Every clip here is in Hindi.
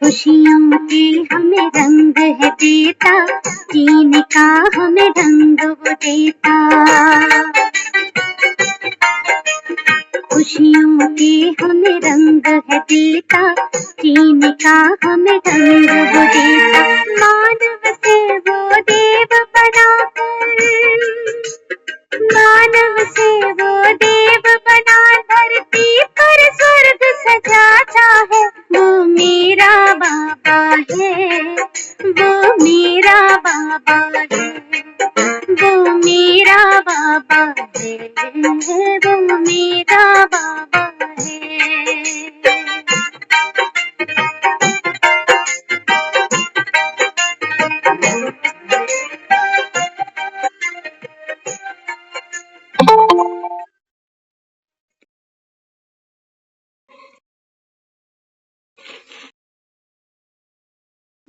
खुशियों के हमें रंग है देता, जीने का हमें ढंग वो देता। खुशियों के हमें रंग है देता, जीने का हमें ढंग वो देता। मानव से वो देव बनाकर, मानव से वो देव बना धरती पर स्वर्ग सजाता है। वो मेरा बाबा है, वो मेरा बाबा है, वो मेरा बाबा है, वो मेरा बाबा है।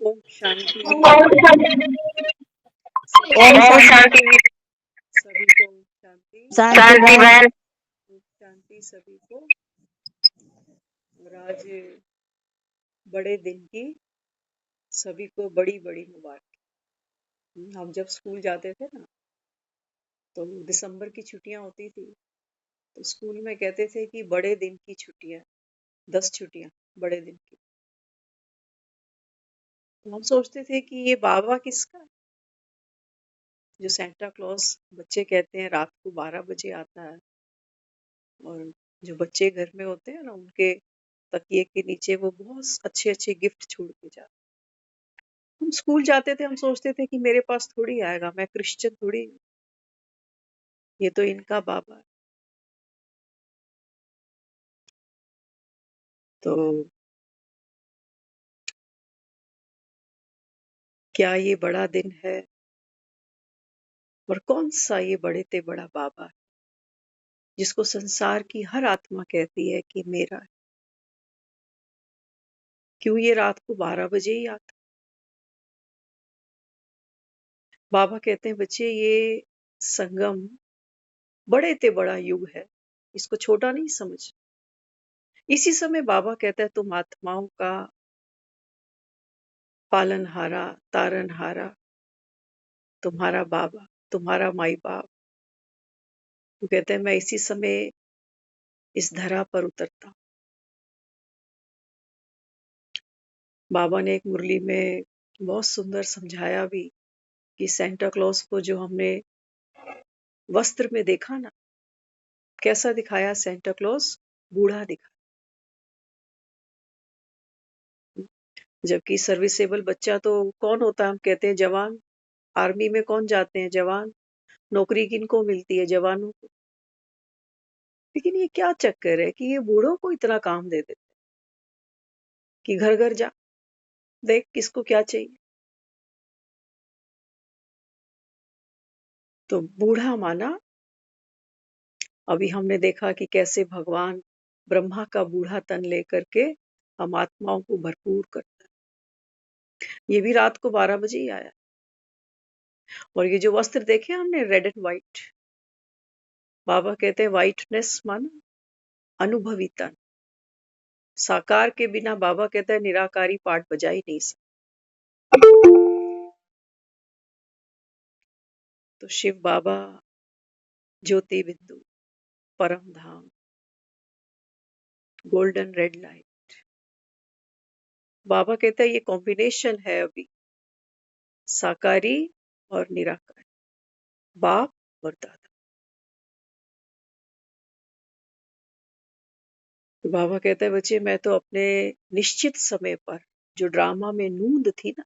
ओम शांति। ओम शांति। सभी को ओम शांति। शांति बहन। ओम शांति सभी को। और आज बड़े दिन की सभी को बड़ी बड़ी मुबारक। हम जब स्कूल जाते थे ना, तो दिसंबर की छुट्टियां होती थी, तो स्कूल में कहते थे कि बड़े दिन की छुट्टियां, 10 छुट्टियां बड़े दिन की। तो हम सोचते थे कि ये बाबा किसका है? जो सेंटा क्लॉज बच्चे कहते हैं रात को 12 बजे आता है, और जो बच्चे घर में होते हैं ना, उनके तकिए के नीचे वो बहुत अच्छे अच्छे गिफ्ट छोड़ के जाते। हम स्कूल जाते थे, हम सोचते थे कि मेरे पास थोड़ी आएगा, मैं क्रिश्चियन थोड़ी हूँ, ये तो इनका बाबा है। तो क्या ये बड़ा दिन है? और कौन सा ये बड़े ते बड़ा बाबा है जिसको संसार की हर आत्मा कहती है कि मेरा है? क्यों ये रात को 12 बजे ही आता? बाबा कहते हैं बच्चे, ये संगम बड़े ते बड़ा युग है, इसको छोटा नहीं समझ। इसी समय बाबा कहता है तुम आत्माओं का पालनहारा, तारनहारा, तुम्हारा बाबा, तुम्हारा माई बाप। वो कहते हैं मैं इसी समय इस धरा पर उतरता हूँ। बाबा ने एक मुरली में बहुत सुंदर समझाया भी कि सेंटा क्लॉज को जो हमने वस्त्र में देखा ना, कैसा दिखाया सेंटा क्लॉज? बूढ़ा दिखा। जबकि सर्विसेबल बच्चा तो कौन होता है? हम कहते हैं जवान। आर्मी में कौन जाते हैं? जवान। नौकरी किनको मिलती है? जवानों को। लेकिन ये क्या चक्कर है कि ये बूढ़ों को इतना काम दे देते कि घर घर जा, देख किसको क्या चाहिए। तो बूढ़ा माना, अभी हमने देखा कि कैसे भगवान ब्रह्मा का बूढ़ा तन लेकर के हम आत्माओं को भरपूर करता है। ये भी रात को 12 बजे ही आया। और ये जो वस्त्र देखे हमने, रेड एंड व्हाइट, बाबा कहते हैं व्हाइटनेस माना अनुभवी तन। साकार के बिना बाबा कहता है निराकारी पाठ बजा ही नहीं सकता। तो शिव बाबा, ज्योति बिंदु, परम धाम, गोल्डन रेड लाइट। बाबा कहता है ये कॉम्बिनेशन है अभी, साकारी और निराकारी, बाप और दादा। तो बाबा कहता है बच्चे, मैं तो अपने निश्चित समय पर, जो ड्रामा में नूंद थी ना,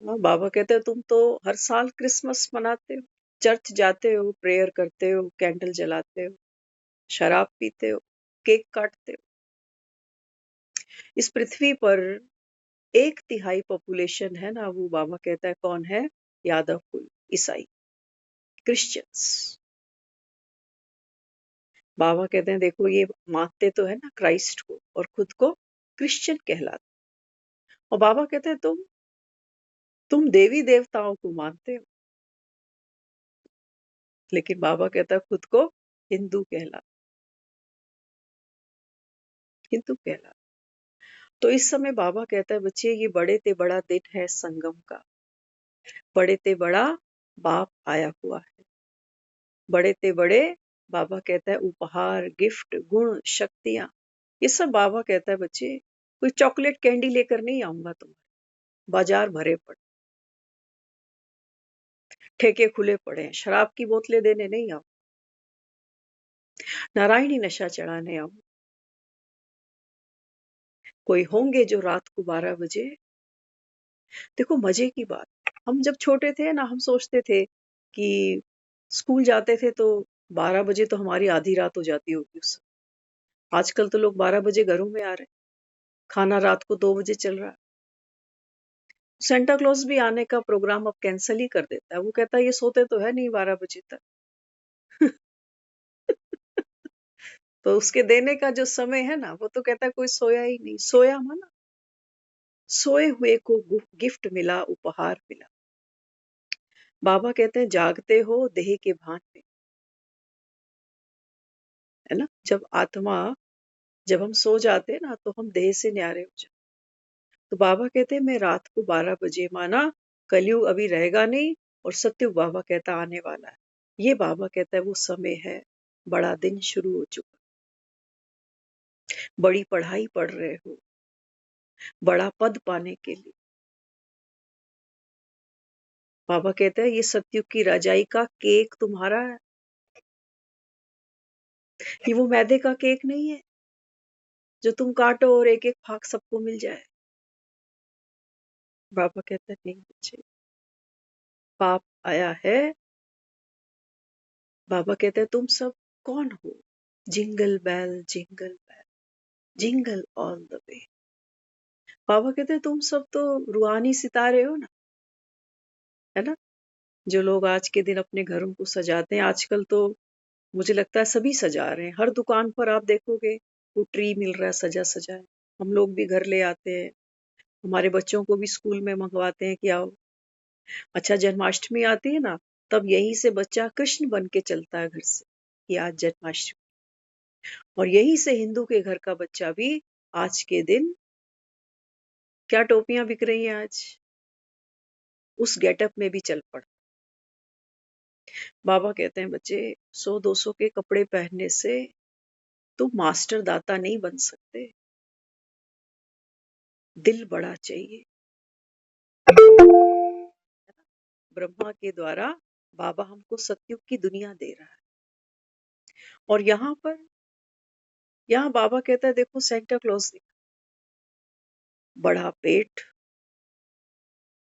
बाबा कहते हैं तुम तो हर साल क्रिसमस मनाते हो, चर्च जाते हो, प्रेयर करते हो, कैंडल जलाते हो, शराब पीते हो, केक काटते हो। इस पृथ्वी पर 1/3 पॉपुलेशन है ना, वो बाबा कहता है कौन है? यादव कुल, ईसाई, क्रिश्चियंस। बाबा कहते हैं देखो ये मानते तो है ना क्राइस्ट को और खुद को क्रिश्चियन कहलाते, और बाबा कहते हैं तुम देवी देवताओं को मानते हो, लेकिन बाबा कहता है खुद को हिंदू कहला। तो इस समय बाबा कहता है बच्चे ये बड़े ते बड़ा दिन है संगम का, बड़े ते बड़ा बाप आया हुआ है, बड़े ते बड़े बाबा कहता है उपहार, गिफ्ट, गुण, शक्तियां, ये सब बाबा कहता है बच्चे कोई चॉकलेट कैंडी लेकर नहीं आऊंगा, तुम्हारे बाजार भरे पड़े, ठेके खुले पड़े हैं, शराब की बोतलें देने नहीं आऊं, नारायणी नशा चढ़ाने आऊं, कोई होंगे जो रात को 12 बजे। देखो मजे की बात, हम जब छोटे थे ना हम सोचते थे कि स्कूल जाते थे तो 12 बजे तो हमारी आधी रात हो जाती होगी उस समय। आजकल तो लोग 12 बजे घरों में आ रहे हैं, खाना रात को 2 बजे चल रहा है। सेंटा क्लॉज भी आने का प्रोग्राम अब कैंसिल ही कर देता है, वो कहता है ये सोते तो है नहीं 12 बजे तक। तो उसके देने का जो समय है ना वो तो कहता है कोई सोया ही नहीं, सोया माना सोए हुए को गिफ्ट मिला, उपहार मिला। बाबा कहते हैं जागते हो देह के भान में, है ना, जब हम सो जाते हैं ना तो हम देह से न्यारे हो जाते। तो बाबा कहते हैं मैं रात को 12 बजे माना कलयुग अभी रहेगा नहीं और सत्युग बाबा कहता आने वाला है। ये बाबा कहता है वो समय है, बड़ा दिन शुरू हो चुका, बड़ी पढ़ाई पढ़ रहे हो बड़ा पद पाने के लिए। बाबा कहता है ये सत्युग की राजाई का केक तुम्हारा है, ये वो मैदे का केक नहीं है जो तुम काटो और एक एक फाक सबको मिल जाए। बाबा कहता है नहीं बच्चे, पाप आया है। बाबा कहते हैं तुम सब कौन हो, jingle bell jingle all the way. बाबा कहते हैं तुम सब तो रूहानी सितारे हो ना, है ना, जो लोग आज के दिन अपने घरों को सजाते हैं। आजकल तो मुझे लगता है सभी सजा रहे हैं, हर दुकान पर आप देखोगे वो ट्री मिल रहा है सजा सजा है। हम लोग भी घर ले आते हैं, हमारे बच्चों को भी स्कूल में मंगवाते हैं कि आओ। अच्छा जन्माष्टमी आती है ना तब यहीं से बच्चा कृष्ण बन के चलता है घर से कि आज जन्माष्टमी, और यहीं से हिंदू के घर का बच्चा भी आज के दिन क्या टोपियां बिक रही हैं आज, उस गेटअप में भी चल पड़। बाबा कहते हैं बच्चे 100-200 के कपड़े पहनने से तुम मास्टर दाता नहीं बन सकते, दिल बड़ा चाहिए। ब्रह्मा के द्वारा बाबा हमको सतयुग की दुनिया दे रहा है, और यहाँ बाबा कहता है देखो सेंटा क्लॉज बड़ा पेट,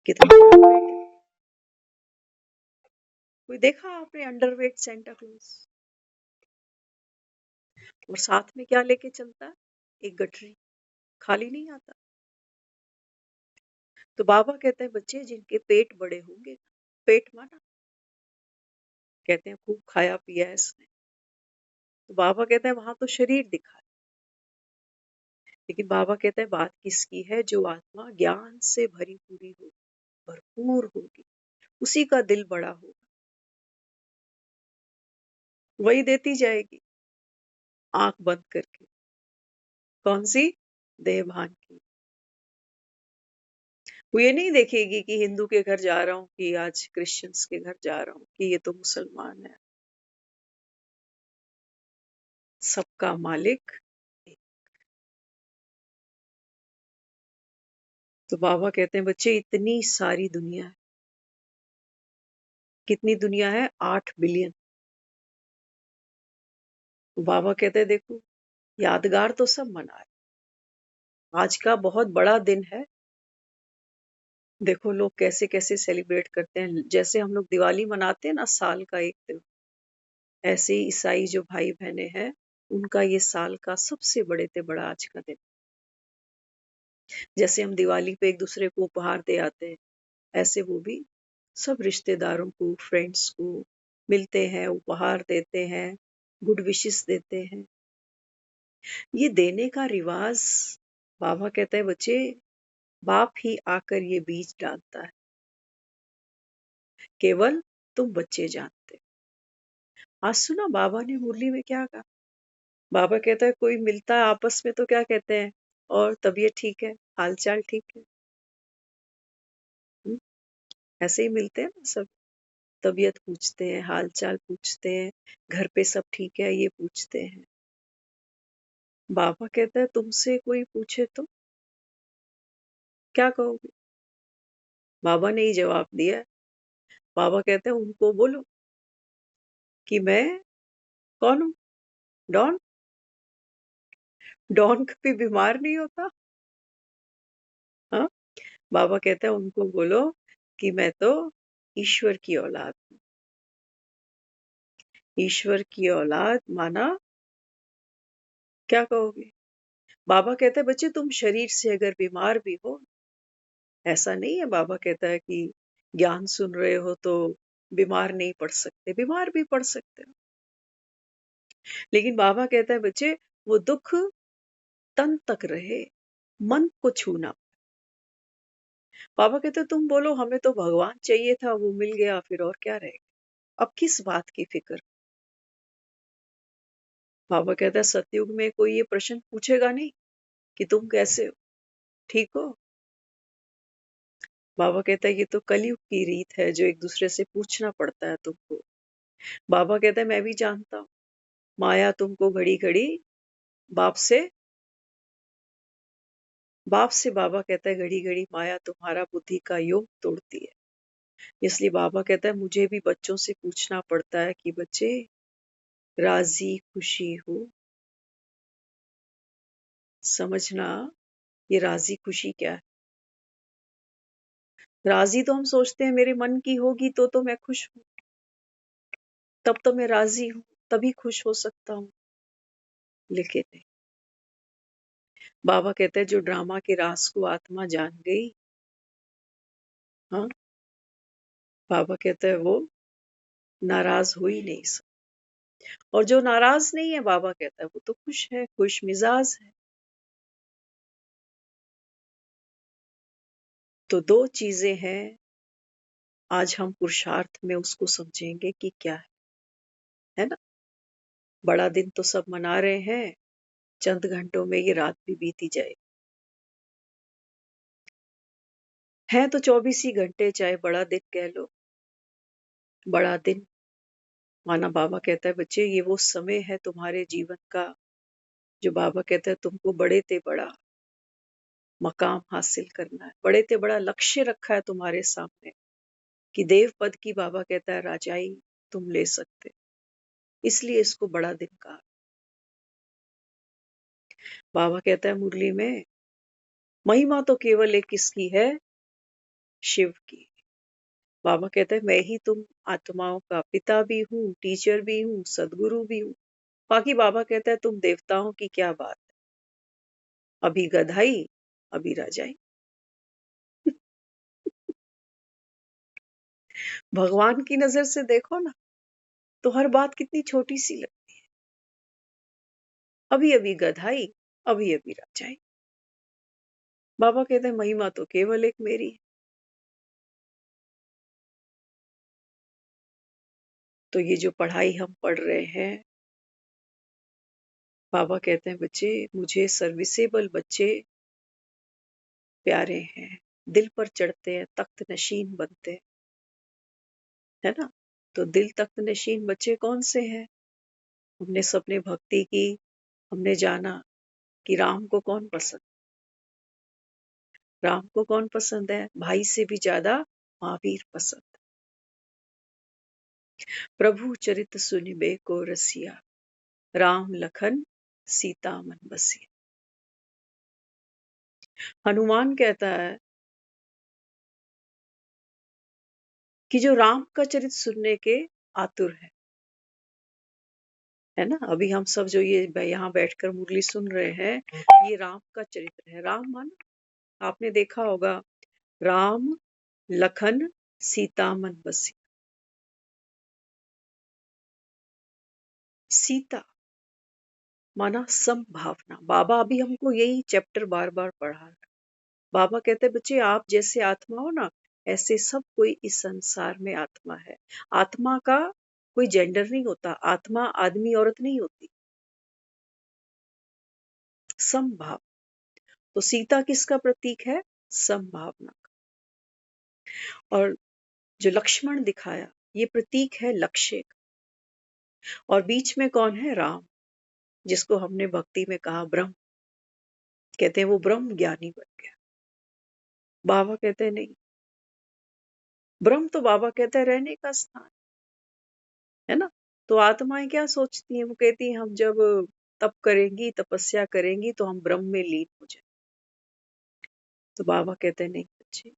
कितना बड़ा पेट है। कोई देखा आपने अंडरवेट सेंटा क्लॉज, और साथ में क्या लेके चलता है, एक गठरी, खाली नहीं आता। तो बाबा कहते हैं बच्चे जिनके पेट बड़े होंगे, पेट माना कहते हैं खूब खाया पिया है इसने, तो बाबा कहते हैं वहां तो शरीर दिखा है, लेकिन बाबा कहते हैं बात किसकी है, जो आत्मा ज्ञान से भरी पूरी होगी, भरपूर होगी, उसी का दिल बड़ा होगा, वही देती जाएगी आंख बंद करके। कौन सी, देह भान की। वो ये नहीं देखेगी कि हिंदू के घर जा रहा हूँ कि आज क्रिश्चियंस के घर जा रहा हूँ कि ये तो मुसलमान है। सबका मालिक एक। तो बाबा कहते हैं बच्चे इतनी सारी दुनिया है, कितनी दुनिया है, 8 बिलियन। तो बाबा कहते हैं देखो यादगार तो सब मनाए, आज का बहुत बड़ा दिन है। देखो लोग कैसे कैसे सेलिब्रेट करते हैं, जैसे हम लोग दिवाली मनाते हैं ना साल का एक दिन, ऐसे ही ईसाई जो भाई बहने हैं उनका ये साल का सबसे बड़े से बड़ा आज का दिन। जैसे हम दिवाली पे एक दूसरे को उपहार दे आते हैं, ऐसे वो भी सब रिश्तेदारों को, फ्रेंड्स को मिलते हैं, उपहार देते हैं, गुड विशेस देते हैं। ये देने का रिवाज, बाबा कहता है बच्चे, बाप ही आकर ये बीज डालता है, केवल तुम बच्चे जानते हो। आज सुना बाबा ने मुरली में क्या कहा? बाबा कहता है कोई मिलता है आपस में तो क्या कहते हैं, और तबीयत ठीक है, हालचाल ठीक है। हम्म, ऐसे ही मिलते हैं ना सब, तबीयत पूछते हैं, हालचाल पूछते हैं, घर पे सब ठीक है ये पूछते हैं। बाबा कहता है तुमसे कोई पूछे तो क्या कहोगे? बाबा ने ही जवाब दिया है। बाबा कहते हैं उनको बोलो कि मैं कौन हूँ, डॉन। डॉन कभी बीमार नहीं होता। हाँ, बाबा कहते हैं उनको बोलो कि मैं तो ईश्वर की औलाद हूँ। ईश्वर की औलाद माना क्या कहोगे? बाबा कहते हैं बच्चे तुम शरीर से अगर बीमार भी हो, ऐसा नहीं है बाबा कहता है कि ज्ञान सुन रहे हो तो बीमार नहीं पड़ सकते, बीमार भी पड़ सकते हो। लेकिन बाबा कहता है बच्चे वो दुख तन तक रहे, मन को छूना। बाबा कहते तुम बोलो हमें तो भगवान चाहिए था, वो मिल गया, फिर और क्या रहेगा, अब किस बात की फिक्र। बाबा कहता है सतयुग में कोई ये प्रश्न पूछेगा नहीं कि तुम कैसे हो, ठीक हो। बाबा कहता है ये तो कलयुग की रीत है जो एक दूसरे से पूछना पड़ता है तुमको। बाबा कहता है मैं भी जानता हूँ, माया तुमको घड़ी घड़ी बाप से बाबा कहता है घड़ी घड़ी माया तुम्हारा बुद्धि का योग तोड़ती है। इसलिए बाबा कहता है मुझे भी बच्चों से पूछना पड़ता है कि बच्चे राजी खुशी हो। समझना, ये राजी खुशी क्या है। राजी तो हम सोचते हैं मेरे मन की होगी तो मैं खुश हूं, तब तो मैं राजी हूं, तभी खुश हो सकता हूं। लेकिन नहीं, बाबा कहते हैं जो ड्रामा के रास को आत्मा जान गई, हाँ, बाबा कहते हैं वो नाराज हो ही नहीं सकता। और जो नाराज नहीं है बाबा कहता है वो तो खुश है, खुश मिजाज है। तो दो चीजें हैं, आज हम पुरुषार्थ में उसको समझेंगे कि क्या है ना। बड़ा दिन तो सब मना रहे हैं, चंद घंटों में ये रात भी बीती जाए। है तो 24 ही घंटे, चाहे बड़ा दिन कह लो। बड़ा दिन माना बाबा कहता है बच्चे ये वो समय है तुम्हारे जीवन का जो बाबा कहता है तुमको बड़े ते बड़ा मकाम हासिल करना है, बड़े ते बड़ा लक्ष्य रखा है तुम्हारे सामने कि देव पद की बाबा कहता है राजाई तुम ले सकते, इसलिए इसको बड़ा दिन कहा। बाबा कहता है मुरली में महिमा तो केवल एक किसकी है, शिव की। बाबा कहते हैं मैं ही तुम आत्माओं का पिता भी हूँ, टीचर भी हूँ, सदगुरु भी हूँ। बाकी बाबा कहता है तुम देवताओं की क्या बात, अभी गधाई अभी राजाई। भगवान की नजर से देखो ना तो हर बात कितनी छोटी सी लगती है। अभी अभी गधाई अभी अभी राजाई। बाबा कहते हैं महिमा तो केवल एक मेरी है। तो ये जो पढ़ाई हम पढ़ रहे हैं, बाबा कहते हैं बच्चे मुझे सर्विसेबल बच्चे प्यारे हैं, दिल पर चढ़ते हैं, तख्त नशीन बनते हैं, है ना। तो दिल तख्त नशीन बच्चे कौन से हैं? हमने सबने भक्ति की, हमने जाना कि राम को कौन पसंद, राम को कौन पसंद है, भाई से भी ज्यादा महावीर पसंद। प्रभु चरित सुनिबे को रसिया, राम लखन सीता मन बसिया। हनुमान कहता है कि जो राम का चरित सुनने के आतुर है ना। अभी हम सब जो ये यहाँ बैठकर मुरली सुन रहे हैं, ये राम का चरित्र है। राम मन आपने देखा होगा, राम लखन सीता मन बसी। सीता माना संभावना। बाबा अभी हमको यही चैप्टर बार बार पढ़ा रहे हैं। बाबा कहते हैं बच्चे आप जैसे आत्मा हो ना, ऐसे सब कोई इस संसार में आत्मा है। आत्मा का कोई जेंडर नहीं होता, आत्मा आदमी औरत नहीं होती। संभाव, तो सीता किसका प्रतीक है? संभावना का। और जो लक्ष्मण दिखाया ये प्रतीक है लक्ष्य का। और बीच में कौन है? राम, जिसको हमने भक्ति में कहा ब्रह्म। कहते हैं वो ब्रह्म ज्ञानी बन गया। बाबा कहते हैं नहीं, ब्रह्म तो बाबा कहते हैं रहने का स्थान है ना। तो आत्माएं क्या सोचती हैं? वो कहती हैं हम जब तप करेंगी, तपस्या करेंगी तो हम ब्रह्म में लीन हो जाए। तो बाबा कहते हैं नहीं बच्चे,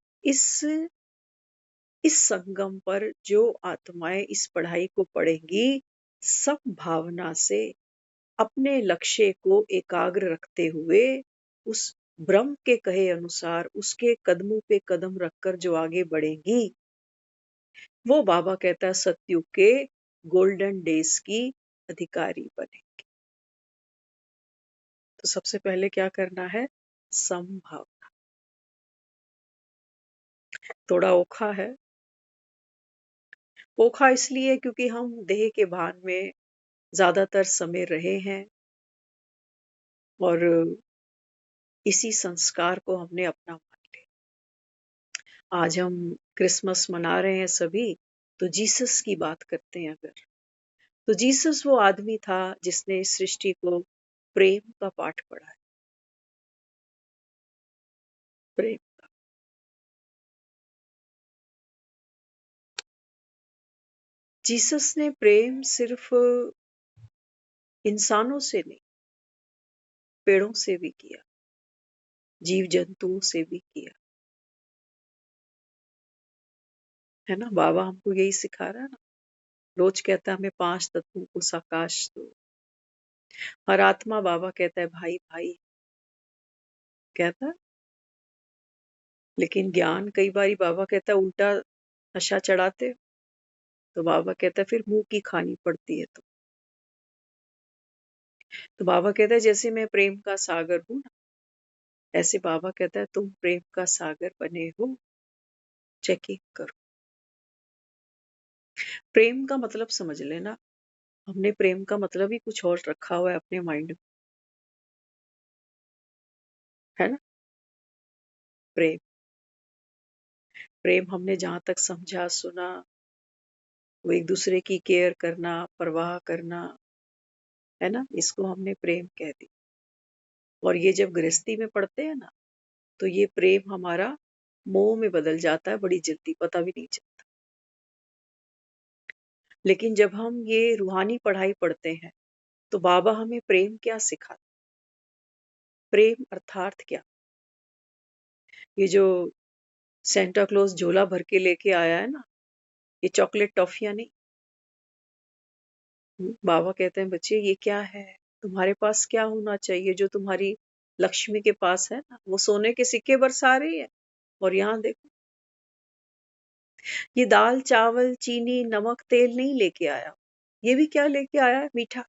इस संगम पर जो आत्माएं इस पढ़ाई को पढ़ेंगी, सब भावना से अपने लक्ष्य को एकाग्र रखते हुए उस ब्रह्म के कहे अनुसार उसके कदमों पे कदम रखकर जो आगे बढ़ेंगी, वो बाबा कहता है सतयुग के गोल्डन डेज की अधिकारी बनेंगे। तो सबसे पहले क्या करना है? संभाव। थोड़ा ओखा है। ओखा इसलिए क्योंकि हम देह के भान में ज्यादातर समय रहे हैं और इसी संस्कार को हमने अपना मान लिया। आज हम क्रिसमस मना रहे हैं सभी, तो जीसस की बात करते हैं अगर, तो जीसस वो आदमी था जिसने इस सृष्टि को प्रेम का पाठ पढ़ा है। प्रेम। जीसस ने प्रेम सिर्फ इंसानों से नहीं, पेड़ों से भी किया, जीव जंतुओं से भी किया, है ना। बाबा हमको यही सिखा रहा है ना। रोज कहता है हमें 5 तत्वों को साकाश दो। हर आत्मा बाबा कहता है भाई भाई कहता है। लेकिन ज्ञान कई बारी बाबा कहता है उल्टा नशा चढ़ाते हो। तो बाबा कहता है फिर मुंह की खानी पड़ती है। तो बाबा कहता है जैसे मैं प्रेम का सागर हूं ना, ऐसे बाबा कहता है तुम प्रेम का सागर बने हो, चेकिंग करो। प्रेम का मतलब समझ लेना, हमने प्रेम का मतलब ही कुछ और रखा हुआ है अपने माइंड में, है ना। प्रेम, प्रेम हमने जहां तक समझा सुना, वो एक दूसरे की केयर करना, परवाह करना, है ना, इसको हमने प्रेम कह दी। और ये जब गृहस्थी में पढ़ते हैं ना, तो ये प्रेम हमारा मोह में बदल जाता है बड़ी जल्दी, पता भी नहीं चलता। लेकिन जब हम ये रूहानी पढ़ाई पढ़ते हैं, तो बाबा हमें प्रेम क्या सिखाते, प्रेम अर्थात क्या। ये जो सेंटा क्लॉज झोला भर के लेके आया है ना, ये चॉकलेट टॉफियां नहीं। बाबा कहते हैं बच्चे ये क्या है, तुम्हारे पास क्या होना चाहिए जो तुम्हारी लक्ष्मी के पास है ना, वो सोने के सिक्के बरसा रही है। और यहाँ देखो, ये दाल चावल चीनी नमक तेल नहीं लेके आया, ये भी क्या लेके आया है? मीठा।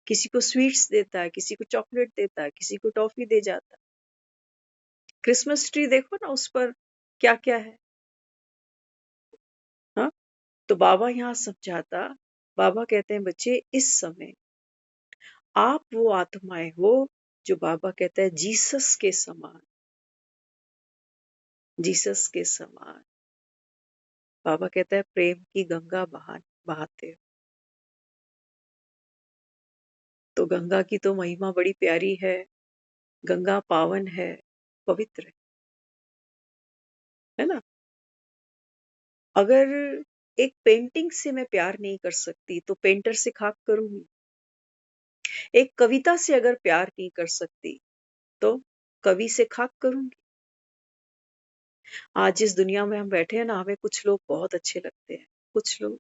किसी को स्वीट्स देता है, किसी को चॉकलेट देता है, किसी को टॉफी दे जाता है। क्रिसमस ट्री देखो ना, उस पर क्या क्या है। हाँ, तो बाबा यहाँ समझाता, बाबा कहते हैं बच्चे इस समय आप वो आत्माएं हो जो बाबा कहता है जीसस के समान, जीसस के समान। बाबा कहता है प्रेम की गंगा बहाते हो। तो गंगा की तो महिमा बड़ी प्यारी है। गंगा पावन है, पवित्र है ना। अगर एक पेंटिंग से मैं प्यार नहीं कर सकती तो पेंटर से खाक करूंगी। एक कविता से अगर प्यार नहीं कर सकती तो कवि से खाक करूंगी। आज जिस दुनिया में हम बैठे हैं ना, हमें कुछ लोग बहुत अच्छे लगते हैं, कुछ लोग।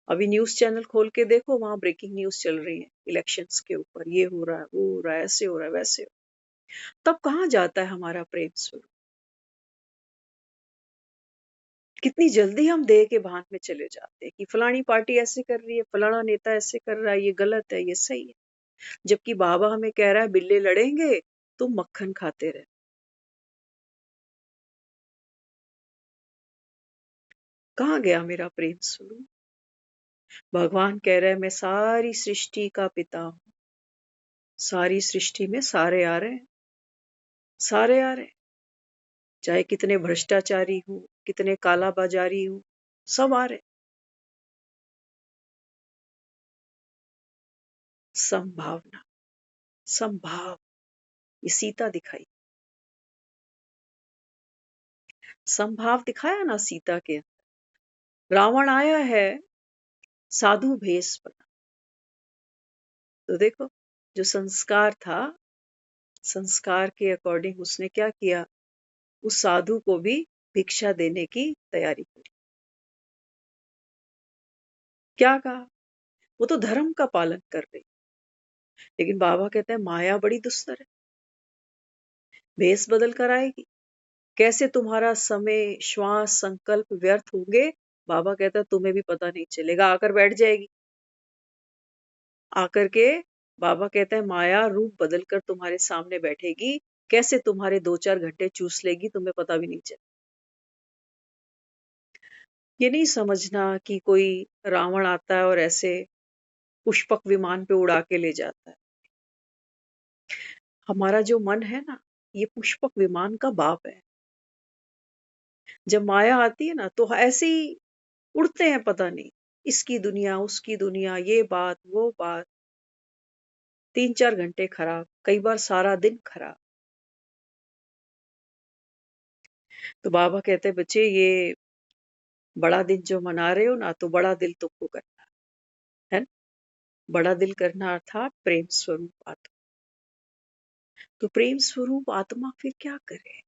अभी न्यूज चैनल खोल के देखो, वहां ब्रेकिंग न्यूज चल रही है इलेक्शंस के ऊपर, ये हो रहा है, वो हो रहा है, ऐसे हो रहा है, वैसे हो। तब कहाँ जाता है हमारा प्रेम स्वरूप? कितनी जल्दी हम देह के भान में चले जाते हैं कि फलानी पार्टी ऐसे कर रही है, फलाना नेता ऐसे कर रहा है, ये गलत है, ये सही है। जबकि बाबा हमें कह रहा है बिल्ले लड़ेंगे तुम मक्खन खाते रहे। कहाँ गया मेरा प्रेम स्वरूप? भगवान कह रहे हैं मैं सारी सृष्टि का पिता हूं। सारी सृष्टि में सारे आ रहे हैं, सारे आ रहे हैं। चाहे कितने भ्रष्टाचारी हो, कितने काला बाजारी हो, सब आ रहे हैं। संभावना, संभाव, ये सीता दिखाई, संभाव दिखाया ना सीता के। रावण आया है साधु भेष बना, तो देखो जो संस्कार था, संस्कार के अकॉर्डिंग उसने क्या किया, उस साधु को भी भिक्षा देने की तैयारी करी। क्या कहा, वो तो धर्म का पालन कर रही। लेकिन बाबा कहते हैं माया बड़ी दुस्तर है, भेष बदल कर आएगी। कैसे तुम्हारा समय, श्वास, संकल्प व्यर्थ होंगे, बाबा कहता है तुम्हें भी पता नहीं चलेगा। आकर बैठ जाएगी, आकर के बाबा कहते हैं माया रूप बदल कर तुम्हारे सामने बैठेगी। कैसे तुम्हारे 2-4 घंटे चूस लेगी, तुम्हें पता भी नहीं चलेगा। ये नहीं समझना कि कोई रावण आता है और ऐसे पुष्पक विमान पे उड़ा के ले जाता है। हमारा जो मन है ना, ये पुष्पक विमान का बाप है। जब माया आती है ना तो ऐसे ही उड़ते हैं, पता नहीं इसकी दुनिया, उसकी दुनिया, ये बात, वो बात। 3-4 घंटे खराब, कई बार सारा दिन खराब। तो बाबा कहते हैं बच्चे ये बड़ा दिन जो मना रहे हो ना, तो बड़ा दिल तुमको करना है ना? बड़ा दिल करना अर्थात प्रेम स्वरूप आत्मा। तो प्रेम स्वरूप आत्मा फिर क्या करे?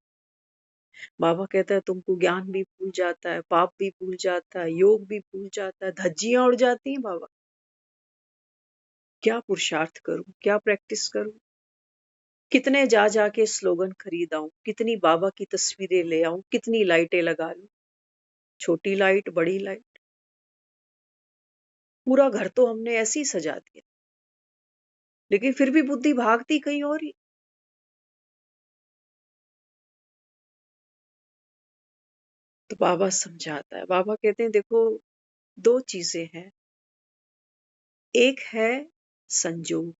बाबा कहता है तुमको ज्ञान भी भूल जाता है, पाप भी भूल जाता है, योग भी भूल जाता है, धज्जियां उड़ जाती हैं। बाबा क्या पुरुषार्थ करूं, क्या प्रैक्टिस करूं? कितने जा जाके स्लोगन खरीदाऊं, कितनी बाबा की तस्वीरें ले आऊं, कितनी लाइटें लगा लूं, छोटी लाइट, बड़ी लाइट, पूरा घर तो हमने ऐसे ही सजा दिया। लेकिन फिर भी बुद्धि भागती कहीं और ही। तो बाबा समझाता है, बाबा कहते हैं देखो 2 चीजें हैं, एक है संजोग,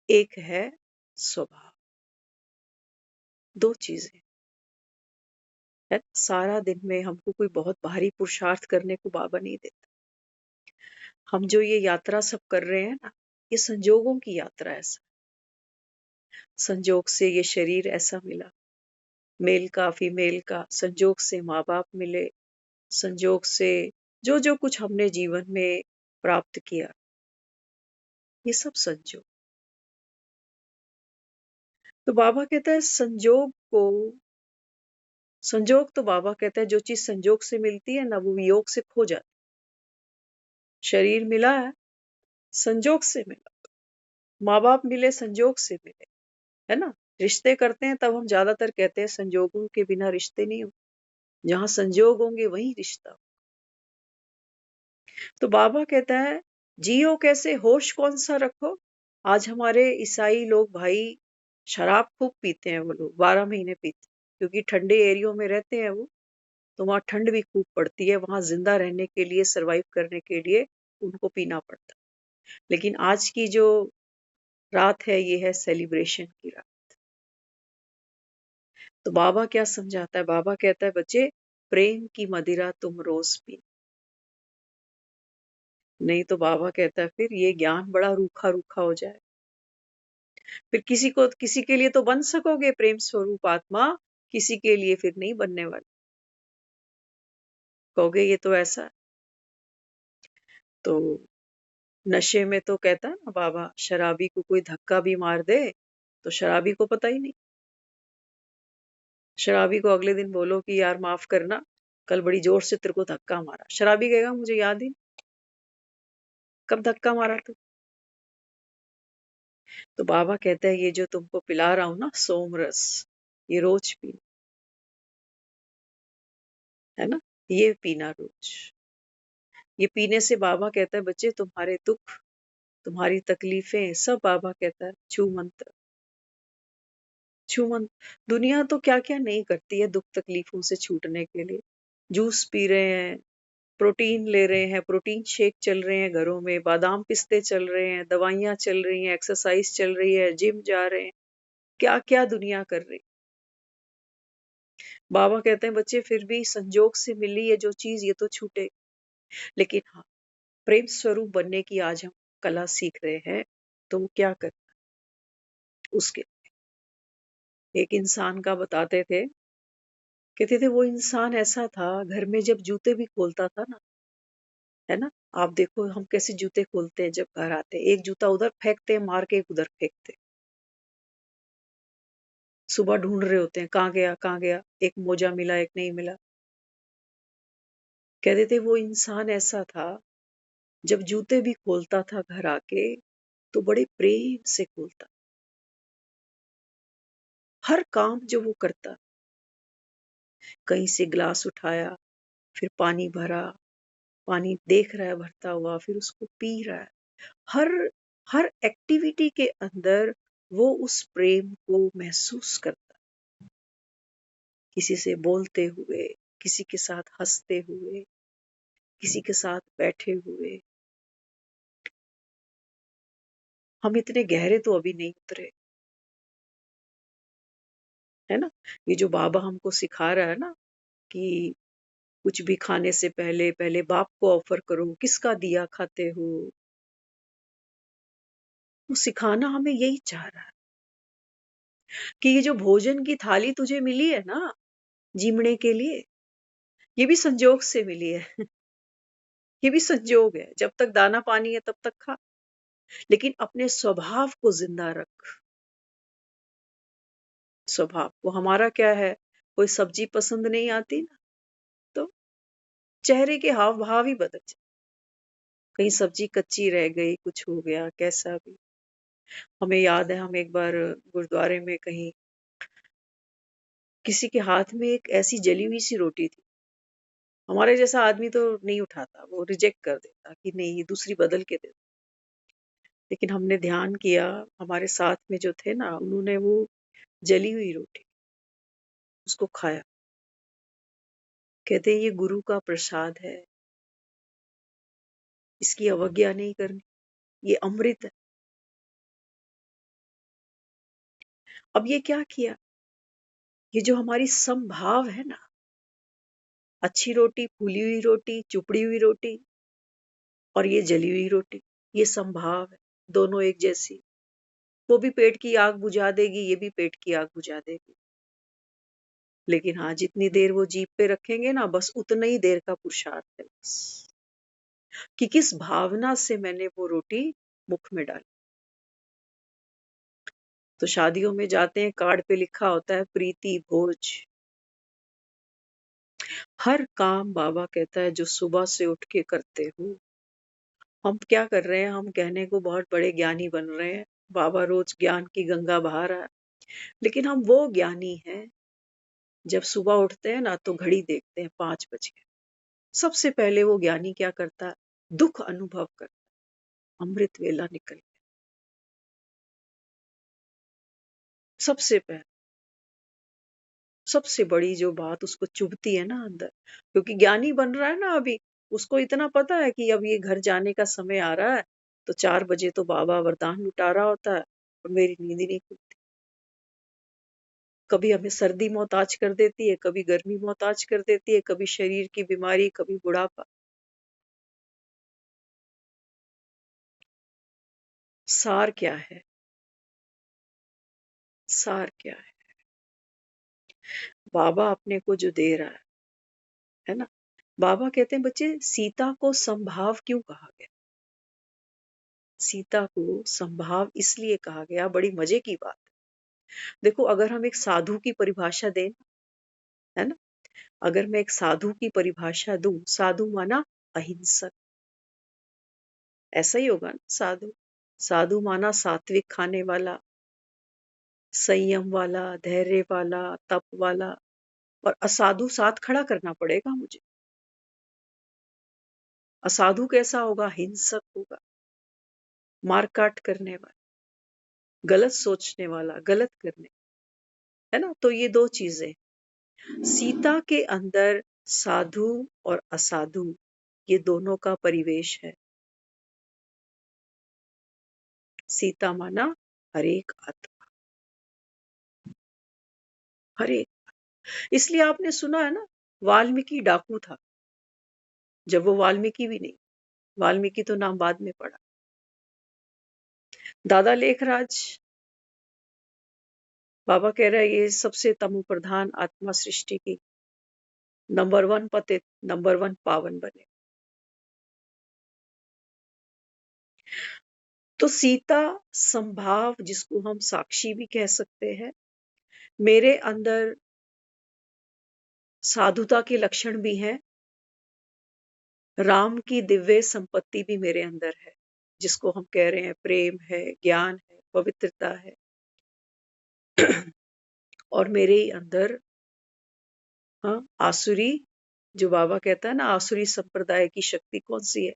एक है स्वभाव। 2 चीजें है। सारा दिन में हमको कोई बहुत भारी पुरुषार्थ करने को बाबा नहीं देता। हम जो ये यात्रा सब कर रहे हैं ना, ये संजोगों की यात्रा है। संजोग से ये शरीर ऐसा मिला, मेल का फीमेल का, संजोग से माँ बाप मिले, संजोग से जो जो कुछ हमने जीवन में प्राप्त किया, ये सब संजोग। तो बाबा कहता है संजोग को, संजोग तो बाबा कहता है जो चीज संजोग से मिलती है ना, वो वियोग से खो जाती। शरीर मिला है, संजोग से मिला। माँ बाप मिले, संजोग से मिले, है ना? रिश्ते करते हैं तब हम ज्यादातर कहते हैं संजोगों के बिना रिश्ते नहीं हो। जहां संजोग होंगे वहीं रिश्ता। तो बाबा कहता है जियो कैसे, होश कौन सा रखो। आज हमारे ईसाई लोग भाई शराब खूब पीते हैं, वो लोग 12 महीने पीते हैं, क्योंकि ठंडे एरियो में रहते हैं वो, तो वहाँ ठंड भी खूब पड़ती है, वहाँ जिंदा रहने के लिए, सरवाइव करने के लिए उनको पीना पड़ता है। लेकिन आज की जो रात है ये है सेलिब्रेशन की रात। तो बाबा क्या समझाता है, बाबा कहता है बच्चे प्रेम की मदिरा तुम रोज पी, नहीं तो बाबा कहता है फिर ये ज्ञान बड़ा रूखा रूखा हो जाए। फिर किसी को, किसी के लिए तो बन सकोगे प्रेम स्वरूप आत्मा, किसी के लिए फिर नहीं बनने वाले। कहोगे ये तो ऐसा है। तो नशे में तो कहता है ना बाबा, शराबी को कोई धक्का भी मार दे तो शराबी को पता ही नहीं। शराबी को अगले दिन बोलो कि यार माफ करना, कल बड़ी जोर से तेरे को धक्का मारा, शराबी कहेगा मुझे याद ही नहीं, कब धक्का मारा तू। तो बाबा कहता है ये जो तुमको पिला रहा हूं ना सोम रस, ये रोज पी। है ना। ये पीना रोज, ये पीने से बाबा कहता है बच्चे तुम्हारे दुख, तुम्हारी तकलीफें सब बाबा कहता है छू मंत्र, छू मंत्र। दुनिया तो क्या क्या नहीं करती है दुख तकलीफों से छूटने के लिए। जूस पी रहे हैं, प्रोटीन ले रहे हैं, प्रोटीन शेक चल रहे हैं घरों में, बादाम पिस्ते चल रहे हैं, दवाइयां चल रही हैं, एक्सरसाइज चल रही है, जिम जा रहे हैं, क्या क्या दुनिया कर रही। बाबा कहते हैं बच्चे फिर भी संजोग से मिली है जो चीज ये तो छूटे, लेकिन हाँ प्रेम स्वरूप बनने की आज हम कला सीख रहे हैं। तो वो क्या कर, उसके एक इंसान का बताते थे, कहते थे वो इंसान ऐसा था घर में जब जूते भी खोलता था ना, है ना, आप देखो हम कैसे जूते खोलते हैं जब घर आते हैं, एक जूता उधर फेंकते हैं मार के, एक उधर फेंकते हैं। सुबह ढूंढ रहे होते हैं कहाँ गया, एक मोजा मिला एक नहीं मिला। कहते थे वो इंसान ऐसा था जब जूते भी खोलता था घर आके तो बड़े प्रेम से खोलता, हर काम जो वो करता, कहीं से ग्लास उठाया, फिर पानी भरा, पानी देख रहा है भरता हुआ, फिर उसको पी रहा है, हर हर एक्टिविटी के अंदर वो उस प्रेम को महसूस करता, किसी से बोलते हुए, किसी के साथ हंसते हुए, किसी के साथ बैठे हुए। हम इतने गहरे तो अभी नहीं उतरे, है ना। ये जो बाबा हमको सिखा रहा है ना कि कुछ भी खाने से पहले पहले बाप को ऑफर करो, किसका दिया खाते हो, वो सिखाना हमें यही चाह रहा है कि ये जो भोजन की थाली तुझे मिली है ना जीमने के लिए, ये भी संजोग से मिली है। ये भी संजोग है, जब तक दाना पानी है तब तक खा, लेकिन अपने स्वभाव को जिंदा रख। स्वभाव को, हमारा क्या है, कोई सब्जी पसंद नहीं आती ना, तो चेहरे के हाव भाव ही बदल जाए, कहीं सब्जी कच्ची रह गई, कुछ हो गया, कैसा भी। हमें याद है हम एक बार गुरुद्वारे में कहीं, किसी के हाथ में एक ऐसी जली हुई सी रोटी थी, हमारे जैसा आदमी तो नहीं उठाता, वो रिजेक्ट कर देता कि नहीं ये दूसरी बदल के दे। लेकिन हमने ध्यान किया, हमारे साथ में जो थे ना उन्होंने वो जली हुई रोटी उसको खाया, कहते ये गुरु का प्रसाद है, इसकी अवज्ञा नहीं करनी, ये अमृत है। अब ये क्या किया, ये जो हमारी समभाव है ना, अच्छी रोटी, फूली हुई रोटी, चुपड़ी हुई रोटी और ये जली हुई रोटी, ये समभाव है, दोनों एक जैसी। वो भी पेट की आग बुझा देगी, ये भी पेट की आग बुझा देगी। लेकिन हाँ जितनी देर वो जीभ पे रखेंगे ना, बस उतना ही देर का पुरुषार्थ है बस, कि किस भावना से मैंने वो रोटी मुख में डाली। तो शादियों में जाते हैं, कार्ड पे लिखा होता है प्रीति भोज। हर काम बाबा कहता है जो सुबह से उठ के करते हो। हम क्या कर रहे हैं, हम कहने को बहुत बड़े ज्ञानी बन रहे हैं, बाबा रोज ज्ञान की गंगा बहा रहा है, लेकिन हम वो ज्ञानी हैं जब सुबह उठते हैं ना तो घड़ी देखते हैं 5 बज गए। सबसे पहले वो ज्ञानी क्या करता है, दुख अनुभव करता है, अमृत वेला निकल गया। सबसे पहले सबसे बड़ी जो बात उसको चुभती है ना अंदर, क्योंकि ज्ञानी बन रहा है ना अभी, उसको इतना पता है कि अब ये घर जाने का समय आ रहा है, तो 4 बजे तो बाबा वरदान लुटा रहा होता है और मेरी नींद ही नहीं खुलती। कभी हमें सर्दी मोहताज कर देती है, कभी गर्मी मोहताज कर देती है, कभी शरीर की बीमारी, कभी बुढ़ापा। सार क्या है, सार क्या है, बाबा अपने को जो दे रहा है ना। बाबा कहते हैं बच्चे सीता को संभाव क्यों कहा गया, सीता को संभाव इसलिए कहा गया, बड़ी मजे की बात है। देखो अगर हम एक साधु की परिभाषा दें, है ना, अगर मैं एक साधु की परिभाषा दूं, साधु माना अहिंसक, ऐसा ही होगा ना साधु। साधु माना सात्विक खाने वाला, संयम वाला, धैर्य वाला, तप वाला, और असाधु साथ खड़ा करना पड़ेगा मुझे। असाधु कैसा होगा? हिंसक होगा, मारकाट करने वाला, गलत सोचने वाला, गलत करने, है ना। तो ये दो चीजें सीता के अंदर, साधु और असाधु, ये दोनों का परिवेश है। सीता माना हरेक आत्मा, हरेक। इसलिए आपने सुना है ना, वाल्मीकि डाकू था, जब वो वाल्मीकि भी नहीं, वाल्मीकि तो नाम बाद में पड़ा। दादा लेखराज बाबा कह रहे हैं ये सबसे तमो प्रधान आत्मा सृष्टि की, नंबर 1 पतित, नंबर 1 पावन बने। तो सीता संभाव, जिसको हम साक्षी भी कह सकते हैं, मेरे अंदर साधुता के लक्षण भी हैं, राम की दिव्य संपत्ति भी मेरे अंदर है, जिसको हम कह रहे हैं प्रेम है, ज्ञान है, पवित्रता है। और मेरे ही अंदर आसुरी, जो बाबा कहता है ना, आसुरी संप्रदाय की शक्ति कौन सी है?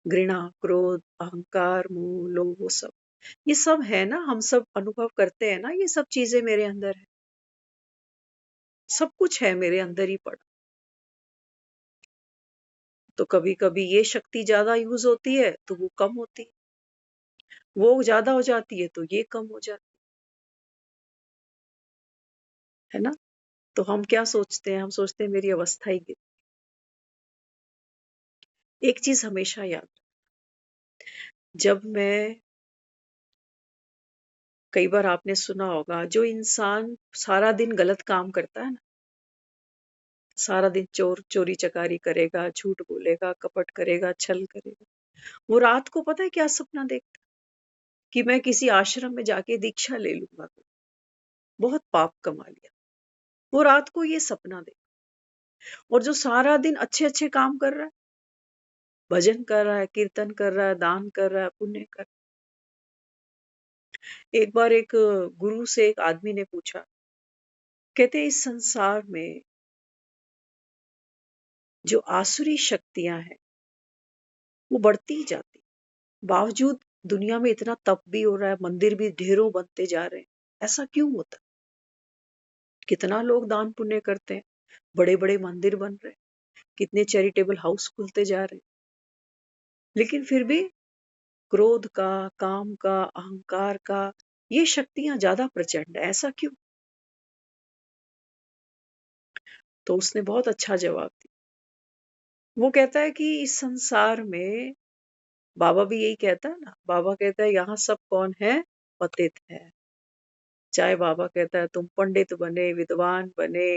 घृणा, क्रोध, अहंकार, मोह, लोभ, वो सब, ये सब है ना, हम सब अनुभव करते हैं ना, ये सब चीजें मेरे अंदर है, सब कुछ है मेरे अंदर ही पड़ा। तो कभी कभी ये शक्ति ज्यादा यूज होती है तो वो कम होती है, वो ज्यादा हो जाती है तो ये कम हो जाती है ना। तो हम क्या सोचते हैं? हम सोचते हैं मेरी अवस्था ही गिर। एक चीज हमेशा याद, जब मैं, कई बार आपने सुना होगा, जो इंसान सारा दिन गलत काम करता है ना, सारा दिन चोरी चकारी करेगा, झूठ बोलेगा, कपट करेगा, छल करेगा, वो रात को पता है क्या सपना देखता? कि मैं किसी आश्रम में जाके दीक्षा ले लूंगा, बहुत पाप कमा लिया। वो रात को ये सपना देख। और जो सारा दिन अच्छे अच्छे काम कर रहा है, भजन कर रहा है, कीर्तन कर रहा है, दान कर रहा है, पुण्य कर रहा है। एक बार एक गुरु से एक आदमी ने पूछा, कहते इस संसार में जो आसुरी शक्तियां हैं वो बढ़ती ही जाती, बावजूद दुनिया में इतना तप भी हो रहा है, मंदिर भी ढेरों बनते जा रहे हैं, ऐसा क्यों होता? कितना लोग दान पुण्य करते हैं, बड़े बड़े मंदिर बन रहे हैं, कितने चैरिटेबल हाउस खुलते जा रहे हैं, लेकिन फिर भी क्रोध का, काम का, अहंकार का, ये शक्तियां ज्यादा प्रचंड है, ऐसा क्यों? तो उसने बहुत अच्छा जवाब दिया। वो कहता है कि इस संसार में, बाबा भी यही कहता है ना, बाबा कहता है यहाँ सब कौन है? पतित है। चाहे बाबा कहता है तुम पंडित बने, विद्वान बने,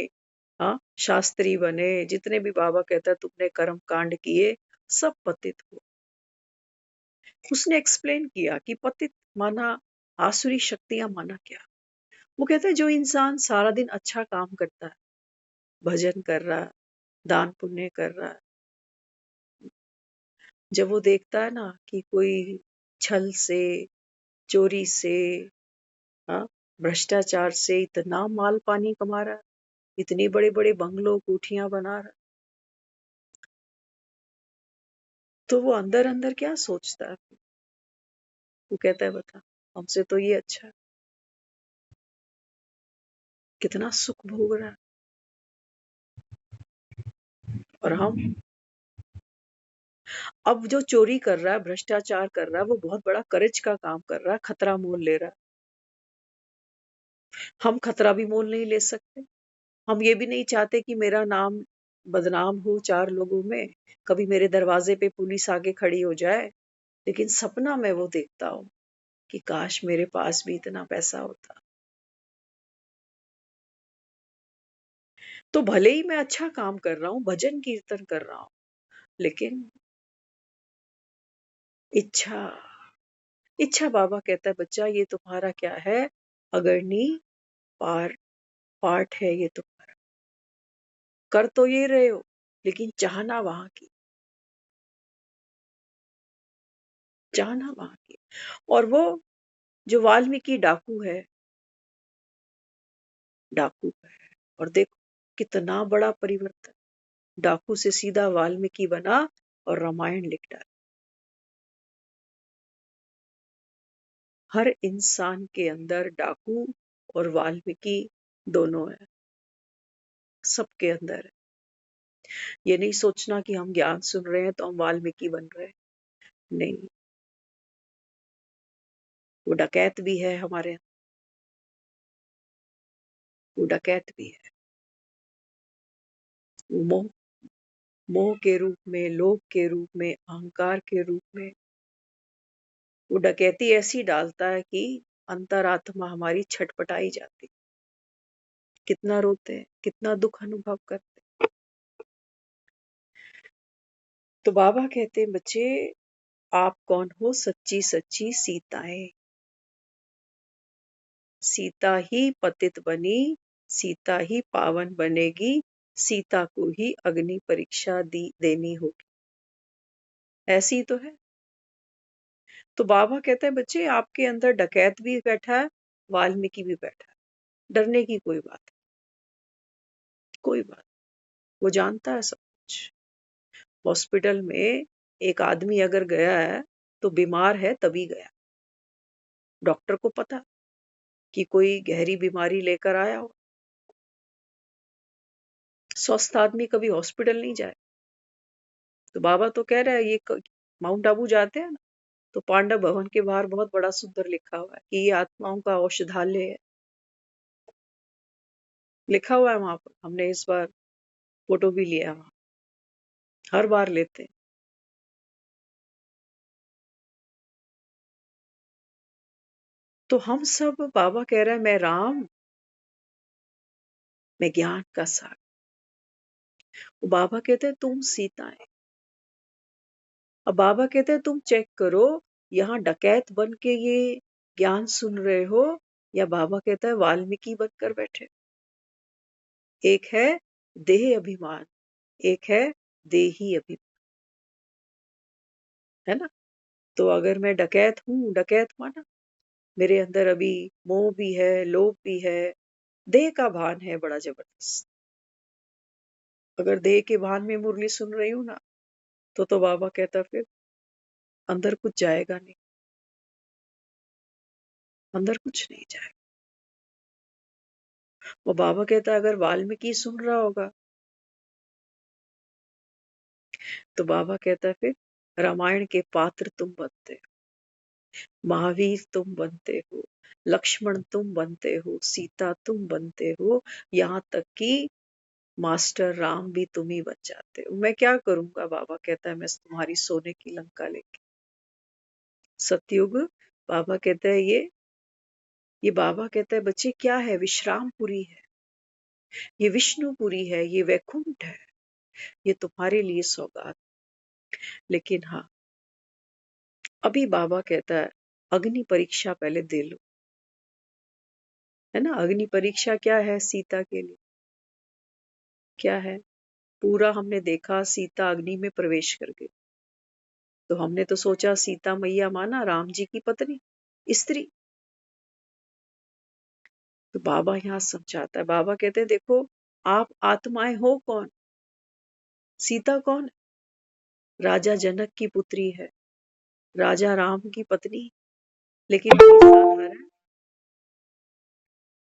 हाँ, शास्त्री बने, जितने भी बाबा कहता है तुमने कर्म कांड किए, सब पतित हो। उसने एक्सप्लेन किया कि पतित माना, आसुरी शक्तियां माना क्या। वो कहता है जो इंसान सारा दिन अच्छा काम करता है, भजन कर रहा है, दान पुण्य कर रहा है, जब वो देखता है ना कि कोई छल से, चोरी से, हाँ, भ्रष्टाचार से इतना माल पानी कमा रहा है, इतने बड़े बड़े बंगलों कोठियां बना रहा है, तो वो अंदर अंदर क्या सोचता है? वो कहता है बता, हमसे तो ये अच्छा है, कितना सुख भोग रहा है। और हम, अब जो चोरी कर रहा है, भ्रष्टाचार कर रहा है, वो बहुत बड़ा करेज का काम कर रहा है, खतरा मोल ले रहा है। हम खतरा भी मोल नहीं ले सकते। हम ये भी नहीं चाहते कि मेरा नाम बदनाम हो 4 लोगों में, कभी मेरे दरवाजे पे पुलिस आके खड़ी हो जाए। लेकिन सपना में वो देखता हूँ कि काश मेरे पास भी इतना पैसा होता। तो भले ही मैं अच्छा काम कर रहा हूँ, भजन कीर्तन कर रहा हूँ, लेकिन इच्छा, इच्छा, बाबा कहता है बच्चा ये तुम्हारा क्या है? अगरनी पार पार्ट है ये तुम्हारा। कर तो ये रहे हो, लेकिन चाहना वहां की, चाहना वहां की। और वो जो वाल्मीकि डाकू है, डाकू है, और देखो कितना बड़ा परिवर्तन। डाकू से सीधा वाल्मीकि बना और रामायण लिख डाला। हर इंसान के अंदर डाकू और वाल्मीकि दोनों है, सबके अंदर है। ये नहीं सोचना कि हम ज्ञान सुन रहे हैं तो हम वाल्मीकि बन रहे हैं, नहीं। वो डकैत भी है हमारे, वो डकैत भी है। वो मोह मोह के रूप में, लोभ के रूप में, अहंकार के रूप में वो डकैती ऐसी डालता है कि अंतरात्मा हमारी छटपटाई जाती, कितना रोते हैं, कितना दुख अनुभव करते हैं। तो बाबा कहते हैं, बच्चे आप कौन हो? सच्ची सच्ची सीताएं। सीता ही पतित बनी, सीता ही पावन बनेगी, सीता को ही अग्नि परीक्षा देनी होगी। ऐसी तो है। तो बाबा कहते हैं, बच्चे आपके अंदर डकैत भी बैठा है, वाल्मीकि भी बैठा है। डरने की कोई बात नहीं, कोई बात। वो जानता है सब कुछ। हॉस्पिटल में एक आदमी अगर गया है तो बीमार है तभी गया। डॉक्टर को पता कि कोई गहरी बीमारी लेकर आया हो। स्वस्थ आदमी कभी हॉस्पिटल नहीं जाए। तो बाबा तो कह रहा है, ये माउंट आबू जाते हैं ना, तो पांडव भवन के बाहर बहुत बड़ा सुंदर लिखा हुआ है कि ये आत्माओं का औषधालय है। लिखा हुआ है वहां पर। हमने इस बार फोटो भी लिया वहां, हर बार लेते हैं। तो हम सब, बाबा कह रहा है, मैं राम, मैं ज्ञान का सागर। बाबा कहते हैं तुम सीता है। अब बाबा कहते हैं तुम चेक करो, यहाँ डकैत बन के ये ज्ञान सुन रहे हो, या बाबा कहता है वाल्मीकि बनकर बैठे। एक है देह अभिमान, एक है देही अभिमान, है ना। तो अगर मैं डकैत हूं, डकैत माना मेरे अंदर अभी मोह भी है, लोभ भी है, देह का भान है बड़ा जबरदस्त। अगर देह के भान में मुरली सुन रही हूं ना, तो बाबा कहता फिर अंदर कुछ जाएगा नहीं, अंदर कुछ नहीं जाएगा। वो बाबा कहता अगर वाल्मीकि सुन रहा होगा, तो बाबा कहता फिर रामायण के पात्र तुम बनते हो, महावीर तुम बनते हो, लक्ष्मण तुम बनते हो, सीता तुम बनते हो, यहाँ तक कि मास्टर राम भी तुम ही बन जाते हो। मैं क्या करूंगा? बाबा कहता है मैं तुम्हारी सोने की लंका लेके। सतयुग, बाबा कहता है ये बाबा कहता है बच्चे क्या है? विश्रामपुरी है, ये विष्णुपुरी है, ये वैकुंठ है, ये तुम्हारे लिए सौगात। लेकिन हाँ, अभी बाबा कहता है अग्नि परीक्षा पहले दे लो, है ना। अग्नि परीक्षा क्या है सीता के लिए? क्या है? पूरा हमने देखा सीता अग्नि में प्रवेश कर गई, तो हमने तो सोचा सीता मैया माना राम जी की पत्नी, स्त्री। तो बाबा यहाँ समझाता है, बाबा कहते हैं देखो आप आत्माएं हो कौन? सीता कौन है? राजा जनक की पुत्री है, राजा राम की पत्नी। लेकिन साधारण,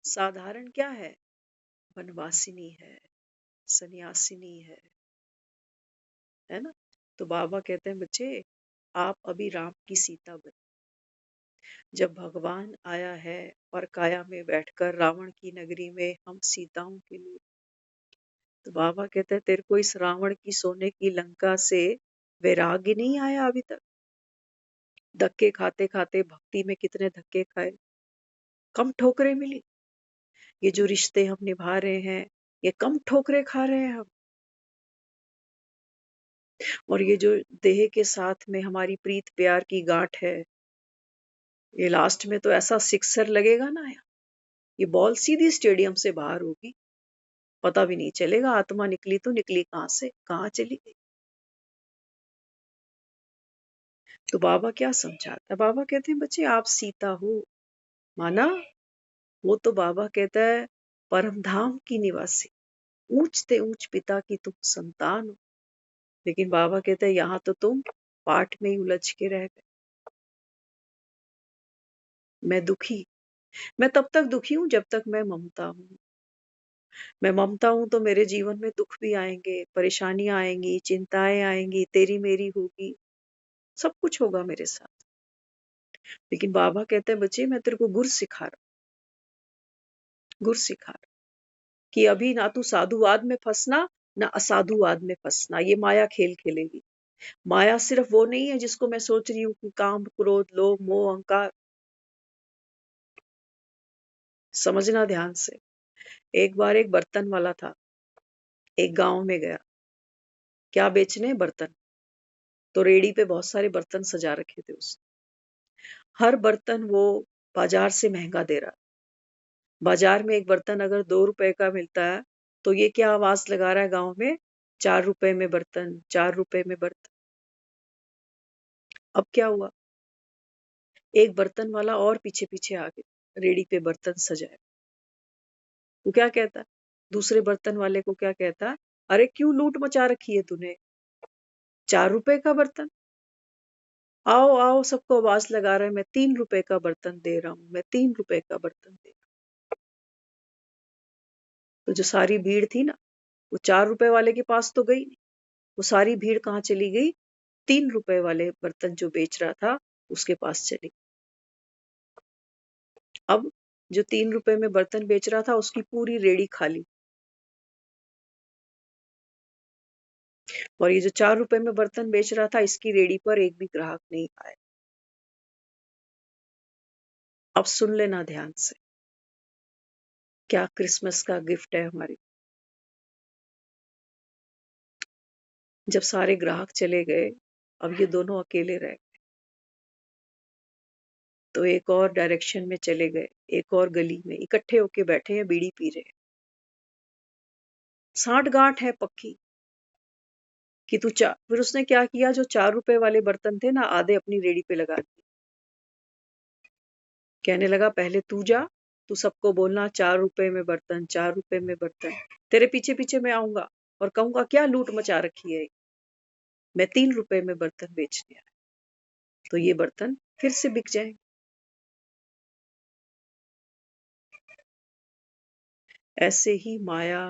साधारण क्या है? वनवासिनी है, सन्यासिनी है ना। तो बाबा कहते हैं बच्चे आप अभी राम की सीता बने। जब भगवान आया है और काया में बैठकर रावण की नगरी में हम सीताओं के लिए, तो बाबा कहते हैं तेरे को इस रावण की सोने की लंका से वैराग्य नहीं आया अभी तक? धक्के खाते खाते भक्ति में कितने धक्के खाए, कम ठोकरें मिली। ये जो रिश्ते हम निभा रहे हैं, ये कम ठोकरें खा रहे हैं हम। और ये जो देह के साथ में हमारी प्रीत प्यार की गांठ है, ये लास्ट में तो ऐसा सिक्सर लगेगा ना, ये बॉल सीधी स्टेडियम से बाहर होगी, पता भी नहीं चलेगा आत्मा निकली तो निकली कहां से, कहां चली गई। तो बाबा क्या समझाता है? बाबा कहते हैं बच्चे आप सीता हो, माना। वो तो बाबा कहता है परम धाम की निवासी, ऊंचते ऊंच पिता की तुम संतान हो। लेकिन बाबा कहते हैं यहाँ तो तुम पाठ में ही उलझ के रह गए। मैं दुखी, मैं तब तक दुखी हूं जब तक मैं ममता हूं। मैं ममता हूं तो मेरे जीवन में दुख भी आएंगे, परेशानियां आएंगी, चिंताएं आएंगी, तेरी मेरी होगी, सब कुछ होगा मेरे साथ। लेकिन बाबा कहते हैं बच्चे मैं तेरे को गुर सिखा रहा हूं, गुर सिखा रहा हूं कि अभी ना तू साधुवाद में फंसना ना असाधुवाद में फंसना। ये माया खेल खेलेगी। माया सिर्फ वो नहीं है जिसको मैं सोच रही हूँ कि काम, क्रोध, लोभ, मोह, अहंकार। समझना ध्यान से। एक बार एक बर्तन वाला था, एक गांव में गया। क्या बेचने? बर्तन। तो रेडी पे बहुत सारे बर्तन सजा रखे थे उसने। हर बर्तन वो बाजार से महंगा दे रहा। बाजार में एक बर्तन अगर 2 रुपए का मिलता है तो ये क्या आवाज लगा रहा है गांव में, 4 रुपए में बर्तन, 4 रुपए में बर्तन। अब क्या हुआ, एक बर्तन वाला और पीछे पीछे आ गया, रेडी पे बर्तन सजाए। वो क्या कहता, दूसरे बर्तन वाले को क्या कहता, अरे क्यों लूट मचा रखी है तूने, 4 रुपए का बर्तन। आओ आओ सबको आवाज लगा रहा है, मैं 3 रुपए का बर्तन दे रहा हूं, मैं 3 रुपए का बर्तन दे रहा हूं। तो जो सारी भीड़ थी ना, वो 4 रुपए वाले के पास तो गई नहीं। वो सारी भीड़ कहाँ चली गई, 3 रुपए वाले बर्तन जो बेच रहा था उसके पास चली। अब जो 3 रुपए में बर्तन बेच रहा था उसकी पूरी रेड़ी खाली, और ये जो 4 रुपए में बर्तन बेच रहा था इसकी रेड़ी पर एक भी ग्राहक नहीं आया। अब सुन लेना ध्यान से, क्या क्रिसमस का गिफ्ट है हमारी। जब सारे ग्राहक चले गए, अब ये दोनों अकेले रह गए। तो एक और डायरेक्शन में चले गए, एक और गली में इकट्ठे होके बैठे हैं, बीड़ी पी रहे हैं। साठ गांठ है पक्की कि फिर उसने क्या किया, जो 4 रुपए वाले बर्तन थे ना, आधे अपनी रेड़ी पे लगा दिए। कहने लगा पहले तू जा, तू सबको बोलना 4 रुपए में बर्तन, 4 रुपए में बर्तन। तेरे पीछे पीछे मैं आऊंगा और कहूंगा क्या लूट मचा रखी है, मैं 3 रुपए में बर्तन बेचने आया। तो ये बर्तन फिर से बिक जाएंगे। ऐसे ही माया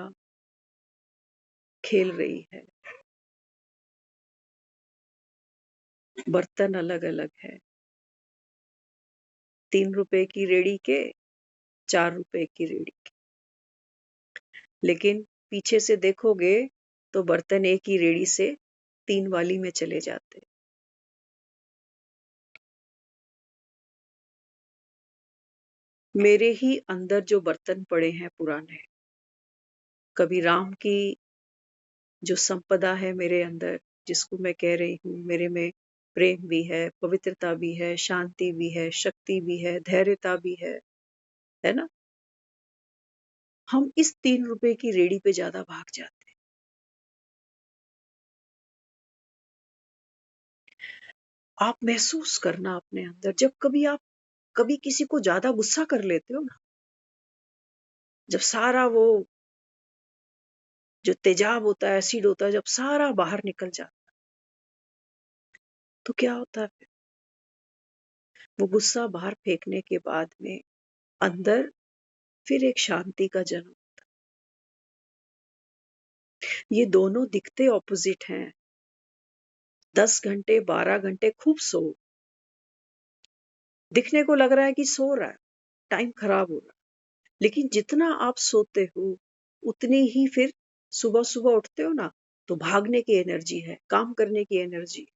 खेल रही है। बर्तन अलग अलग है, 3 रुपए की रेड़ी के, 4 रुपए की रेड़ी के। लेकिन पीछे से देखोगे तो बर्तन एक ही रेड़ी से 3 वाली में चले जाते। मेरे ही अंदर जो बर्तन पड़े हैं पुराने, कभी राम की जो संपदा है मेरे अंदर, जिसको मैं कह रही हूँ, मेरे में प्रेम भी है, पवित्रता भी है, शांति भी है, शक्ति भी है, धैर्यता भी है ना। हम इस 3 रुपए की रेड़ी पे ज्यादा भाग जाते हैं। आप महसूस करना अपने अंदर, जब कभी आप कभी किसी को ज्यादा गुस्सा कर लेते हो ना, जब सारा वो जो तेजाब होता है, एसिड होता है, जब सारा बाहर निकल जाता है, तो क्या होता है फिर, वो गुस्सा बाहर फेंकने के बाद में अंदर फिर एक शांति का जन्म। ये दोनों दिखते ऑपोजिट हैं। 10 घंटे 12 घंटे खूब सो, दिखने को लग रहा है कि सो रहा है, टाइम खराब हो रहा है। लेकिन जितना आप सोते हो उतनी ही फिर सुबह सुबह उठते हो ना, तो भागने की एनर्जी है, काम करने की एनर्जी।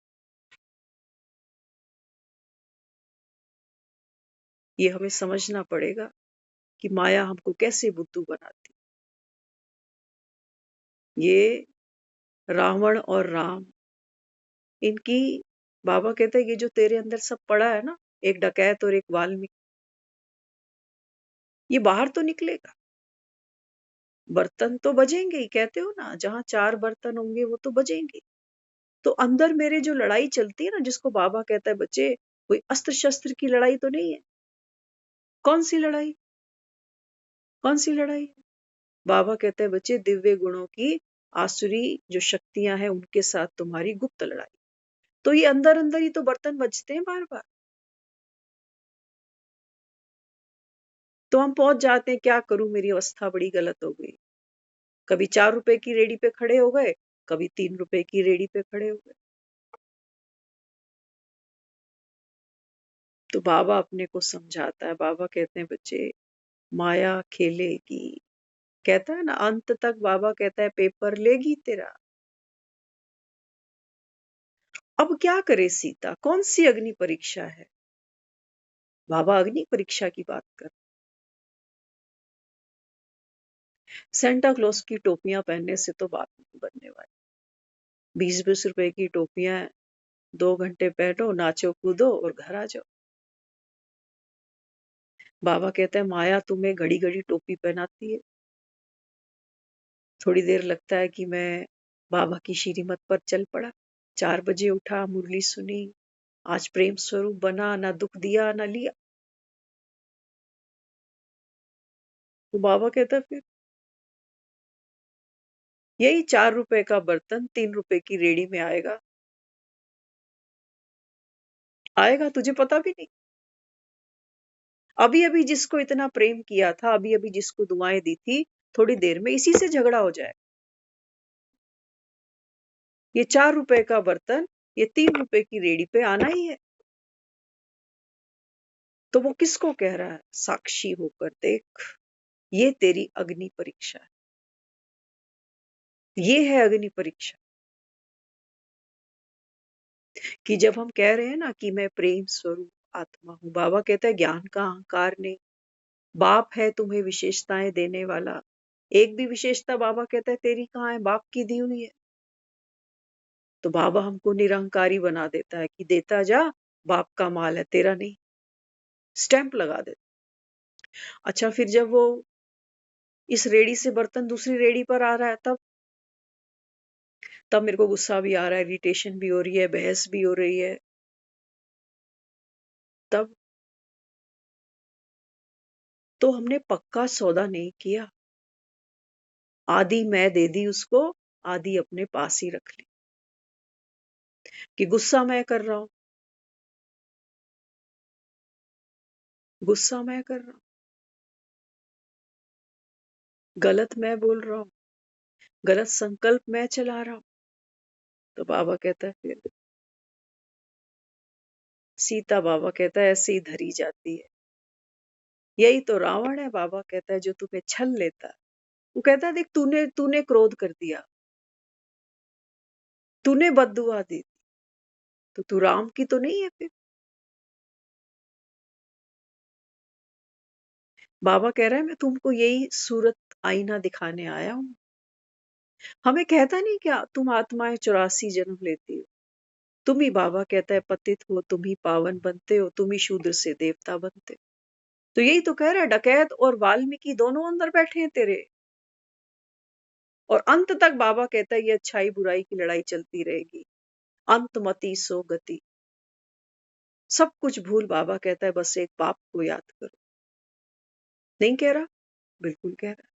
ये हमें समझना पड़ेगा कि माया हमको कैसे बुद्धू बनाती। ये रावण और राम, इनकी, बाबा कहते हैं ये जो तेरे अंदर सब पड़ा है ना, एक डकैत और एक वाल्मीकि, ये बाहर तो निकलेगा। बर्तन तो बजेंगे ही, कहते हो ना, जहां 4 बर्तन होंगे वो तो बजेंगे। तो अंदर मेरे जो लड़ाई चलती है ना, जिसको बाबा कहता है बच्चे, कोई अस्त्र शस्त्र की लड़ाई तो नहीं है। कौन सी लड़ाई, कौन सी लड़ाई? बाबा कहते हैं बच्चे दिव्य गुणों की आसुरी जो शक्तियां हैं उनके साथ तुम्हारी गुप्त लड़ाई। तो ये अंदर अंदर ही तो बर्तन बजते हैं बार बार। तो हम पहुंच जाते हैं, क्या करूं मेरी अवस्था बड़ी गलत हो गई। कभी 4 रुपए की रेडी पे खड़े हो गए, कभी 3 रुपए की रेडी पे खड़े हो गए। तो बाबा अपने को समझाता है। बाबा कहते हैं बच्चे माया खेलेगी। कहता है ना अंत तक, बाबा कहता है पेपर लेगी तेरा। अब क्या करे सीता, कौन सी अग्नि परीक्षा है। बाबा अग्नि परीक्षा की बात कर। सेंटा क्लॉज की टोपियां पहनने से तो बात नहीं बनने वाली। 20-20 रुपए की टोपियां 2 घंटे पहनो, नाचो कूदो और घर आ जाओ। बाबा कहते हैं माया तुम्हें घड़ी घड़ी टोपी पहनाती है। थोड़ी देर लगता है कि मैं बाबा की श्रीमत पर चल पड़ा। 4 बजे उठा, मुरली सुनी, आज प्रेम स्वरूप बना, ना दुख दिया ना लिया। तो बाबा कहता है फिर यही 4 रुपए का बर्तन 3 रुपए की रेडी में आएगा। आएगा तुझे पता भी नहीं। अभी अभी जिसको इतना प्रेम किया था, अभी अभी जिसको दुआएं दी थी, थोड़ी देर में इसी से झगड़ा हो जाए। ये 4 रुपए का बर्तन ये 3 रुपए की रेडी पे आना ही है। तो वो किसको कह रहा है, साक्षी होकर देख, ये तेरी अग्नि परीक्षा है। ये है अग्नि परीक्षा कि जब हम कह रहे हैं ना कि मैं प्रेम स्वरूप आत्मा हूं, बाबा कहता है ज्ञान का अहंकार नहीं। बाप है तुम्हें विशेषताएं देने वाला। एक भी विशेषता बाबा कहता है तेरी कहाँ है, बाप की दी हुई है। तो बाबा हमको निरहंकारी बना देता है कि देता जा, बाप का माल है तेरा नहीं, स्टैंप लगा देता। अच्छा फिर जब वो इस रेडी से बर्तन दूसरी रेडी पर आ रहा है, तब मेरे को गुस्सा भी आ रहा है, इरिटेशन भी हो रही है, बहस भी हो रही है। तब तो हमने पक्का सौदा नहीं किया। आधी मैं दे दी उसको, आधी अपने पास ही रख ली कि गुस्सा मैं कर रहा हूं, गुस्सा मैं कर रहा हूं, गलत मैं बोल रहा हूं, गलत संकल्प मैं चला रहा हूं। तो बाबा कहता है फिर सीता, बाबा कहता है ऐसे ही धरी जाती है। यही तो रावण है, बाबा कहता है, जो तुम्हें छल लेता है। वो कहता है देख तूने तूने क्रोध कर दिया, तूने बद्दुआ दी, तो तू राम की तो नहीं है फिर। बाबा कह रहा है मैं तुमको यही सूरत आईना दिखाने आया हूं। हमें कहता नहीं क्या तुम आत्माएं 84 जन्म लेती हो। तुम ही, बाबा कहता है, पतित हो, तुम ही पावन बनते हो, तुम ही शूद्र से देवता बनते हो। तो यही तो कह रहा है, डकैत और वाल्मीकि दोनों अंदर बैठे हैं तेरे। और अंत तक बाबा कहता है ये अच्छाई बुराई की लड़ाई चलती रहेगी। अंत मति सो गति। सब कुछ भूल, बाबा कहता है बस एक बाप को याद करो। नहीं कह रहा, बिल्कुल कह रहा।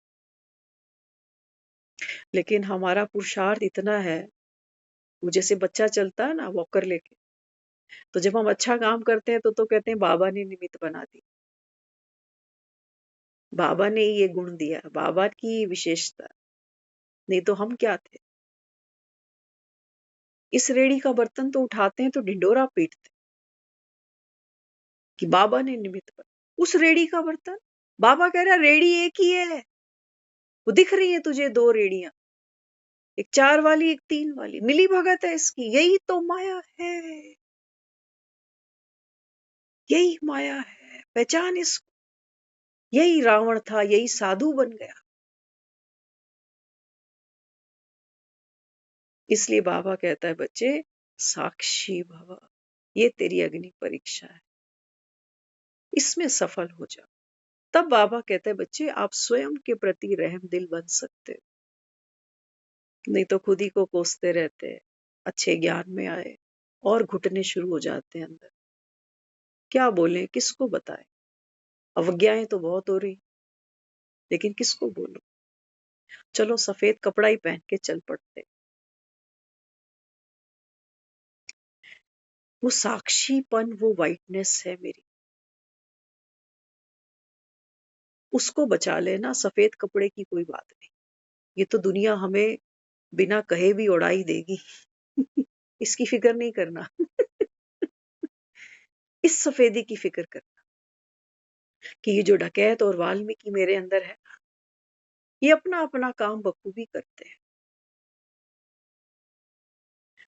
लेकिन हमारा पुरुषार्थ इतना है, वो जैसे बच्चा चलता है ना वॉकर लेके, तो जब हम अच्छा काम करते हैं तो कहते हैं बाबा ने निमित्त बना दी, बाबा ने ये गुण दिया, बाबा की विशेषता। नहीं तो हम क्या थे। इस रेड़ी का बर्तन तो उठाते हैं तो ढिंडोरा पीटते कि बाबा ने निमित्त बना। उस रेड़ी का बर्तन, बाबा कह रहा रेड़ी एक ही है। वो दिख रही है तुझे 2 रेड़ियां, एक 4 वाली एक 3 वाली, मिली भगत है इसकी। यही तो माया है, यही माया है, पहचान इसको। यही रावण था, यही साधु बन गया। इसलिए बाबा कहता है बच्चे साक्षी भव, ये तेरी अग्नि परीक्षा है, इसमें सफल हो जाओ। तब बाबा कहते हैं बच्चे आप स्वयं के प्रति रहम दिल बन सकते हो। नहीं तो खुद ही को कोसते रहते हैं। अच्छे ज्ञान में आए और घुटने शुरू हो जाते हैं अंदर। क्या बोले, किसको बताएं। अवज्ञाएं तो बहुत हो रही, लेकिन किसको बोलो। चलो सफेद कपड़ा ही पहन के चल पड़ते। वो साक्षीपन, वो वाइटनेस है मेरी, उसको बचा लेना। सफेद कपड़े की कोई बात नहीं, ये तो दुनिया हमें बिना कहे भी उड़ा ही देगी। इसकी फिक्र नहीं करना। इस सफेदी की फिक्र करना कि ये जो डकैत और वाल्मीकि मेरे अंदर है, ये अपना अपना काम बखूबी करते हैं,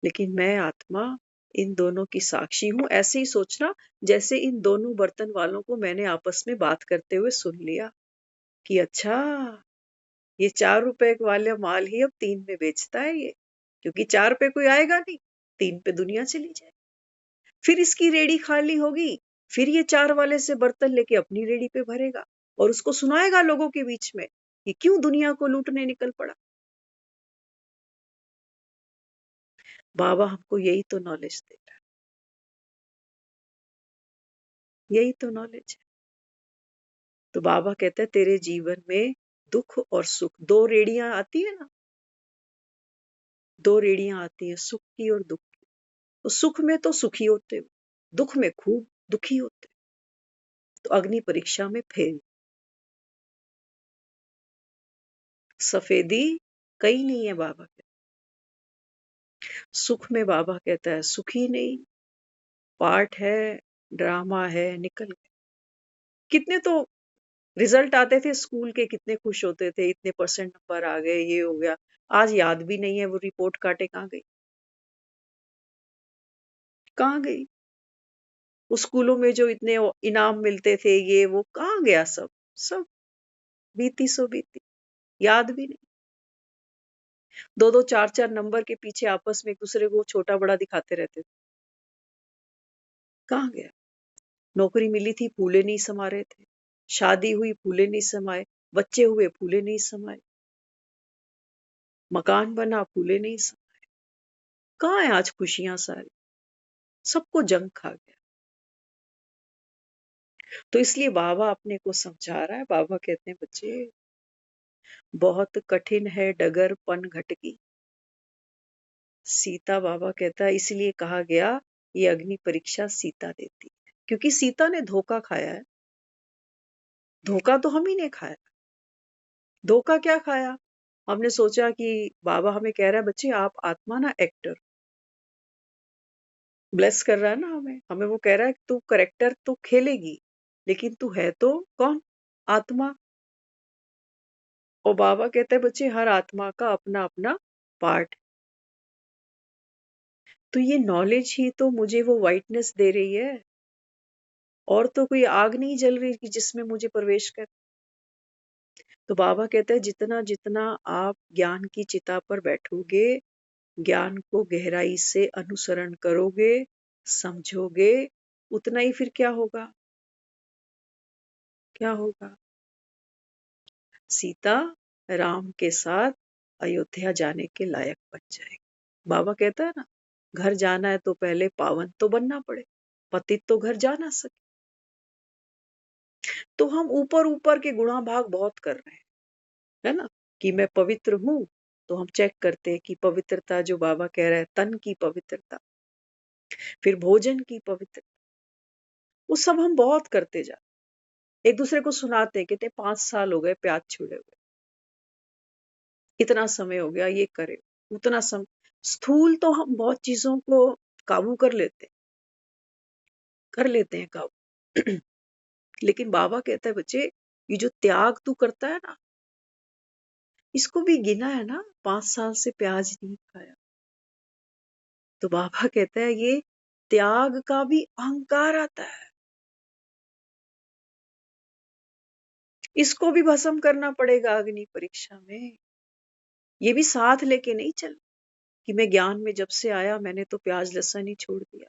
लेकिन मैं आत्मा इन दोनों की साक्षी हूं। ऐसे ही सोचना जैसे इन दोनों बर्तन वालों को मैंने आपस में बात करते हुए सुन लिया कि अच्छा, ये 4 रुपए वाला माल ही अब 3 में बेचता है ये, क्योंकि 4 पे कोई आएगा नहीं, 3 पे दुनिया चली जाए। फिर इसकी रेडी खाली होगी, फिर ये 4 वाले से बर्तन लेके अपनी रेडी पे भरेगा और उसको सुनाएगा लोगों के बीच में कि क्यों दुनिया को लूटने निकल पड़ा। बाबा हमको यही तो नॉलेज दे रहा है, यही तो नॉलेज है। तो बाबा कहते हैं तेरे जीवन में दुख और सुख, 2 रेडियां आती है ना, 2 रेडियां आती है, सुख की और दुख की। तो सुख में तो सुखी होते हो, दुख में खूब दुखी होते हो, तो अग्नि परीक्षा में फेल। सफेदी कहीं नहीं है, बाबा कहते। सुख में बाबा कहता है सुखी नहीं, पार्ट है, ड्रामा है, निकल गए। कितने तो रिजल्ट आते थे स्कूल के, कितने खुश होते थे, इतने परसेंट नंबर आ गए, ये हो गया। आज याद भी नहीं है वो रिपोर्ट काटे कहाँ गई, कहाँ गई। वो स्कूलों में जो इतने इनाम मिलते थे, ये वो कहाँ गया सब, सब बीती सो बीती, याद भी नहीं। 2-2 4-4 नंबर के पीछे आपस में एक दूसरे को छोटा बड़ा दिखाते रहते थे, कहाँ गया। नौकरी मिली थी, फूले नहीं समा रहे थे, शादी हुई, फूले नहीं समाये, बच्चे हुए, फूले नहीं समाये, मकान बना, फूले नहीं समाये। कहाँ है आज खुशियां सारी, सबको जंग खा गया। तो इसलिए बाबा अपने को समझा रहा है। बाबा कहते हैं बच्चे, बहुत कठिन है डगर पन घट की। सीता, बाबा कहता है इसलिए कहा गया ये अग्नि परीक्षा सीता देती है, क्योंकि सीता ने धोखा खाया है। धोखा तो हम ही ने खाया। धोखा क्या खाया, हमने सोचा कि बाबा हमें कह रहा है बच्चे आप आत्मा ना एक्टर, ब्लेस कर रहा है ना हमें, हमें वो कह रहा है कि तू करेक्टर तो खेलेगी, लेकिन तू है तो कौन, आत्मा। और बाबा कहते हैं बच्चे हर आत्मा का अपना अपना पार्ट। तो ये नॉलेज ही तो मुझे वो वाइटनेस दे रही है, और तो कोई आग नहीं जल रही कि जिसमें मुझे प्रवेश कर। तो बाबा कहते हैं जितना जितना आप ज्ञान की चिता पर बैठोगे, ज्ञान को गहराई से अनुसरण करोगे, समझोगे, उतना ही फिर क्या होगा, क्या होगा। सीता राम के साथ अयोध्या जाने के लायक बन जाएगी। बाबा कहता है ना, घर जाना है तो पहले पावन तो बनना पड़े, पतित तो घर जा ना सके। तो हम ऊपर ऊपर के गुणा भाग बहुत कर रहे हैं, है ना, कि मैं पवित्र हूं, तो हम चेक करते हैं कि पवित्रता जो बाबा कह रहा है, तन की पवित्रता, फिर भोजन की पवित्रता, वो सब हम बहुत करते जा, एक दूसरे को सुनाते हैं, कहते 5 साल हो गए प्याज छुड़े हुए, इतना समय हो गया ये करे, उतना समय। स्थूल तो हम बहुत चीजों को काबू कर लेते हैं काबू। लेकिन बाबा कहता है बच्चे, ये जो त्याग तू करता है ना, इसको भी गिना है ना, 5 साल से प्याज नहीं खाया। तो बाबा कहता है ये त्याग का भी अहंकार आता है, इसको भी भस्म करना पड़ेगा अग्नि परीक्षा में। ये भी साथ लेके नहीं चल कि मैं ज्ञान में जब से आया मैंने तो प्याज लहसुन ही छोड़ दिया।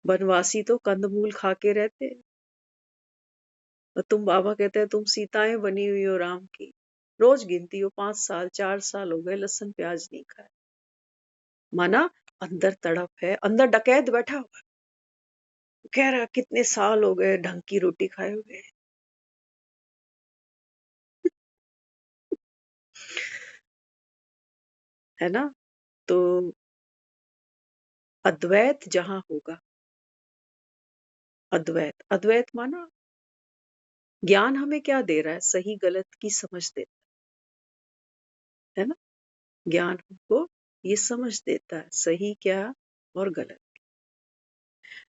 वनवासी तो कंदमूल खा के रहते हैं, और तुम, बाबा कहते हैं तुम सीताएं बनी हुई हो राम की, रोज गिनती हो 5 साल 4 साल हो गए लहसुन प्याज नहीं खाया। माना अंदर तड़प है, अंदर डकैत बैठा हुआ है, कह रहा कितने साल हो गए ढंग की रोटी खाए हुए। है ना? तो अद्वैत जहां होगा, अद्वैत, अद्वैत माना ज्ञान हमें क्या दे रहा है? सही गलत की समझ देता है ना? ज्ञान हमको ये समझ देता है सही क्या और गलत।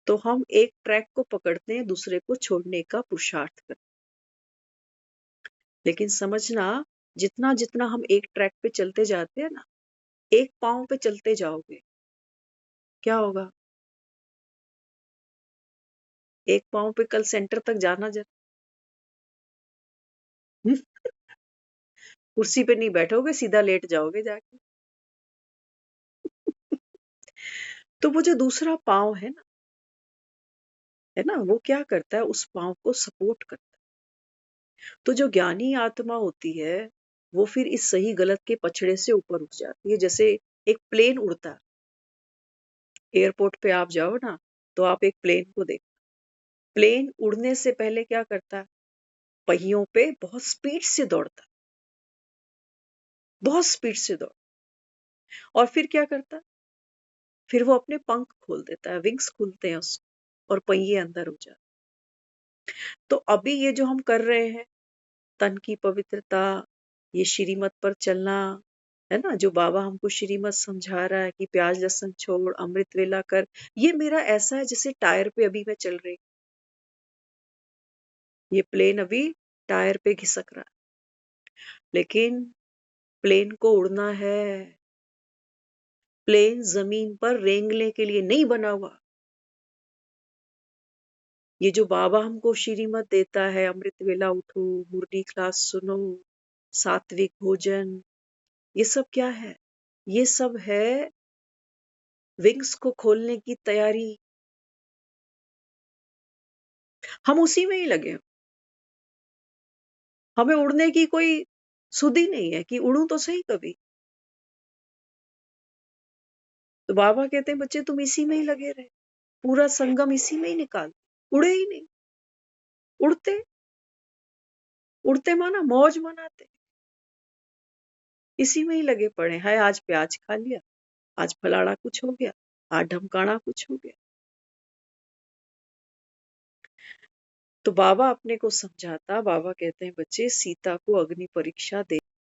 तो हम एक ट्रैक को पकड़ते हैं, दूसरे को छोड़ने का पुरुषार्थ करते हैं। लेकिन समझना, जितना जितना हम एक ट्रैक पे चलते जाते हैं ना, एक पांव पे चलते जाओगे, क्या होगा? एक पांव पे कल सेंटर तक जाना जरा। कुर्सी पे नहीं बैठोगे, सीधा लेट जाओगे जाके। तो वो जो दूसरा पांव है ना, वो क्या करता है? उस पांव को सपोर्ट करता है। तो जो ज्ञानी आत्मा होती है, वो फिर इस सही गलत के पछड़े से ऊपर उठ जाती है। जैसे एक प्लेन उड़ता है, एयरपोर्ट पे आप जाओ ना, तो आप एक प्लेन को देखो। प्लेन उड़ने से पहले क्या करता है? पहियों पे बहुत स्पीड से दौड़ता है, बहुत स्पीड से दौड़, और फिर क्या करता है? फिर वो अपने पंख खोल देता है, विंग्स खुलते हैं उसको, और पहिए अंदर हो जाते। तो अभी ये जो हम कर रहे हैं, तन की पवित्रता, ये श्रीमत पर चलना, है ना, जो बाबा हमको श्रीमत समझा रहा है कि प्याज लहसुन छोड़, अमृत वेला कर, ये मेरा ऐसा है जैसे टायर पे अभी मैं चल रही। ये प्लेन अभी टायर पे घिसक रहा है, लेकिन प्लेन को उड़ना है। प्लेन जमीन पर रेंगने के लिए नहीं बना हुआ। ये जो बाबा हमको श्रीमत देता है, अमृत वेला उठो, मुरली क्लास सुनो, सात्विक भोजन, ये सब क्या है? ये सब है विंग्स को खोलने की तैयारी। हम उसी में ही लगे हैं। हमें उड़ने की कोई सुध ही नहीं है कि उड़ूं तो सही कभी। तो बाबा कहते हैं बच्चे तुम इसी में ही लगे रहे, पूरा संगम इसी में ही निकाल, उड़े ही नहीं। उड़ते, उड़ते माना मौज मनाते, इसी में ही लगे पड़े हैं। आज प्याज खा लिया, आज फलाना कुछ हो गया, आज ढमकाना कुछ हो गया। तो बाबा अपने को समझाता, बाबा कहते हैं बच्चे सीता को अग्नि परीक्षा दे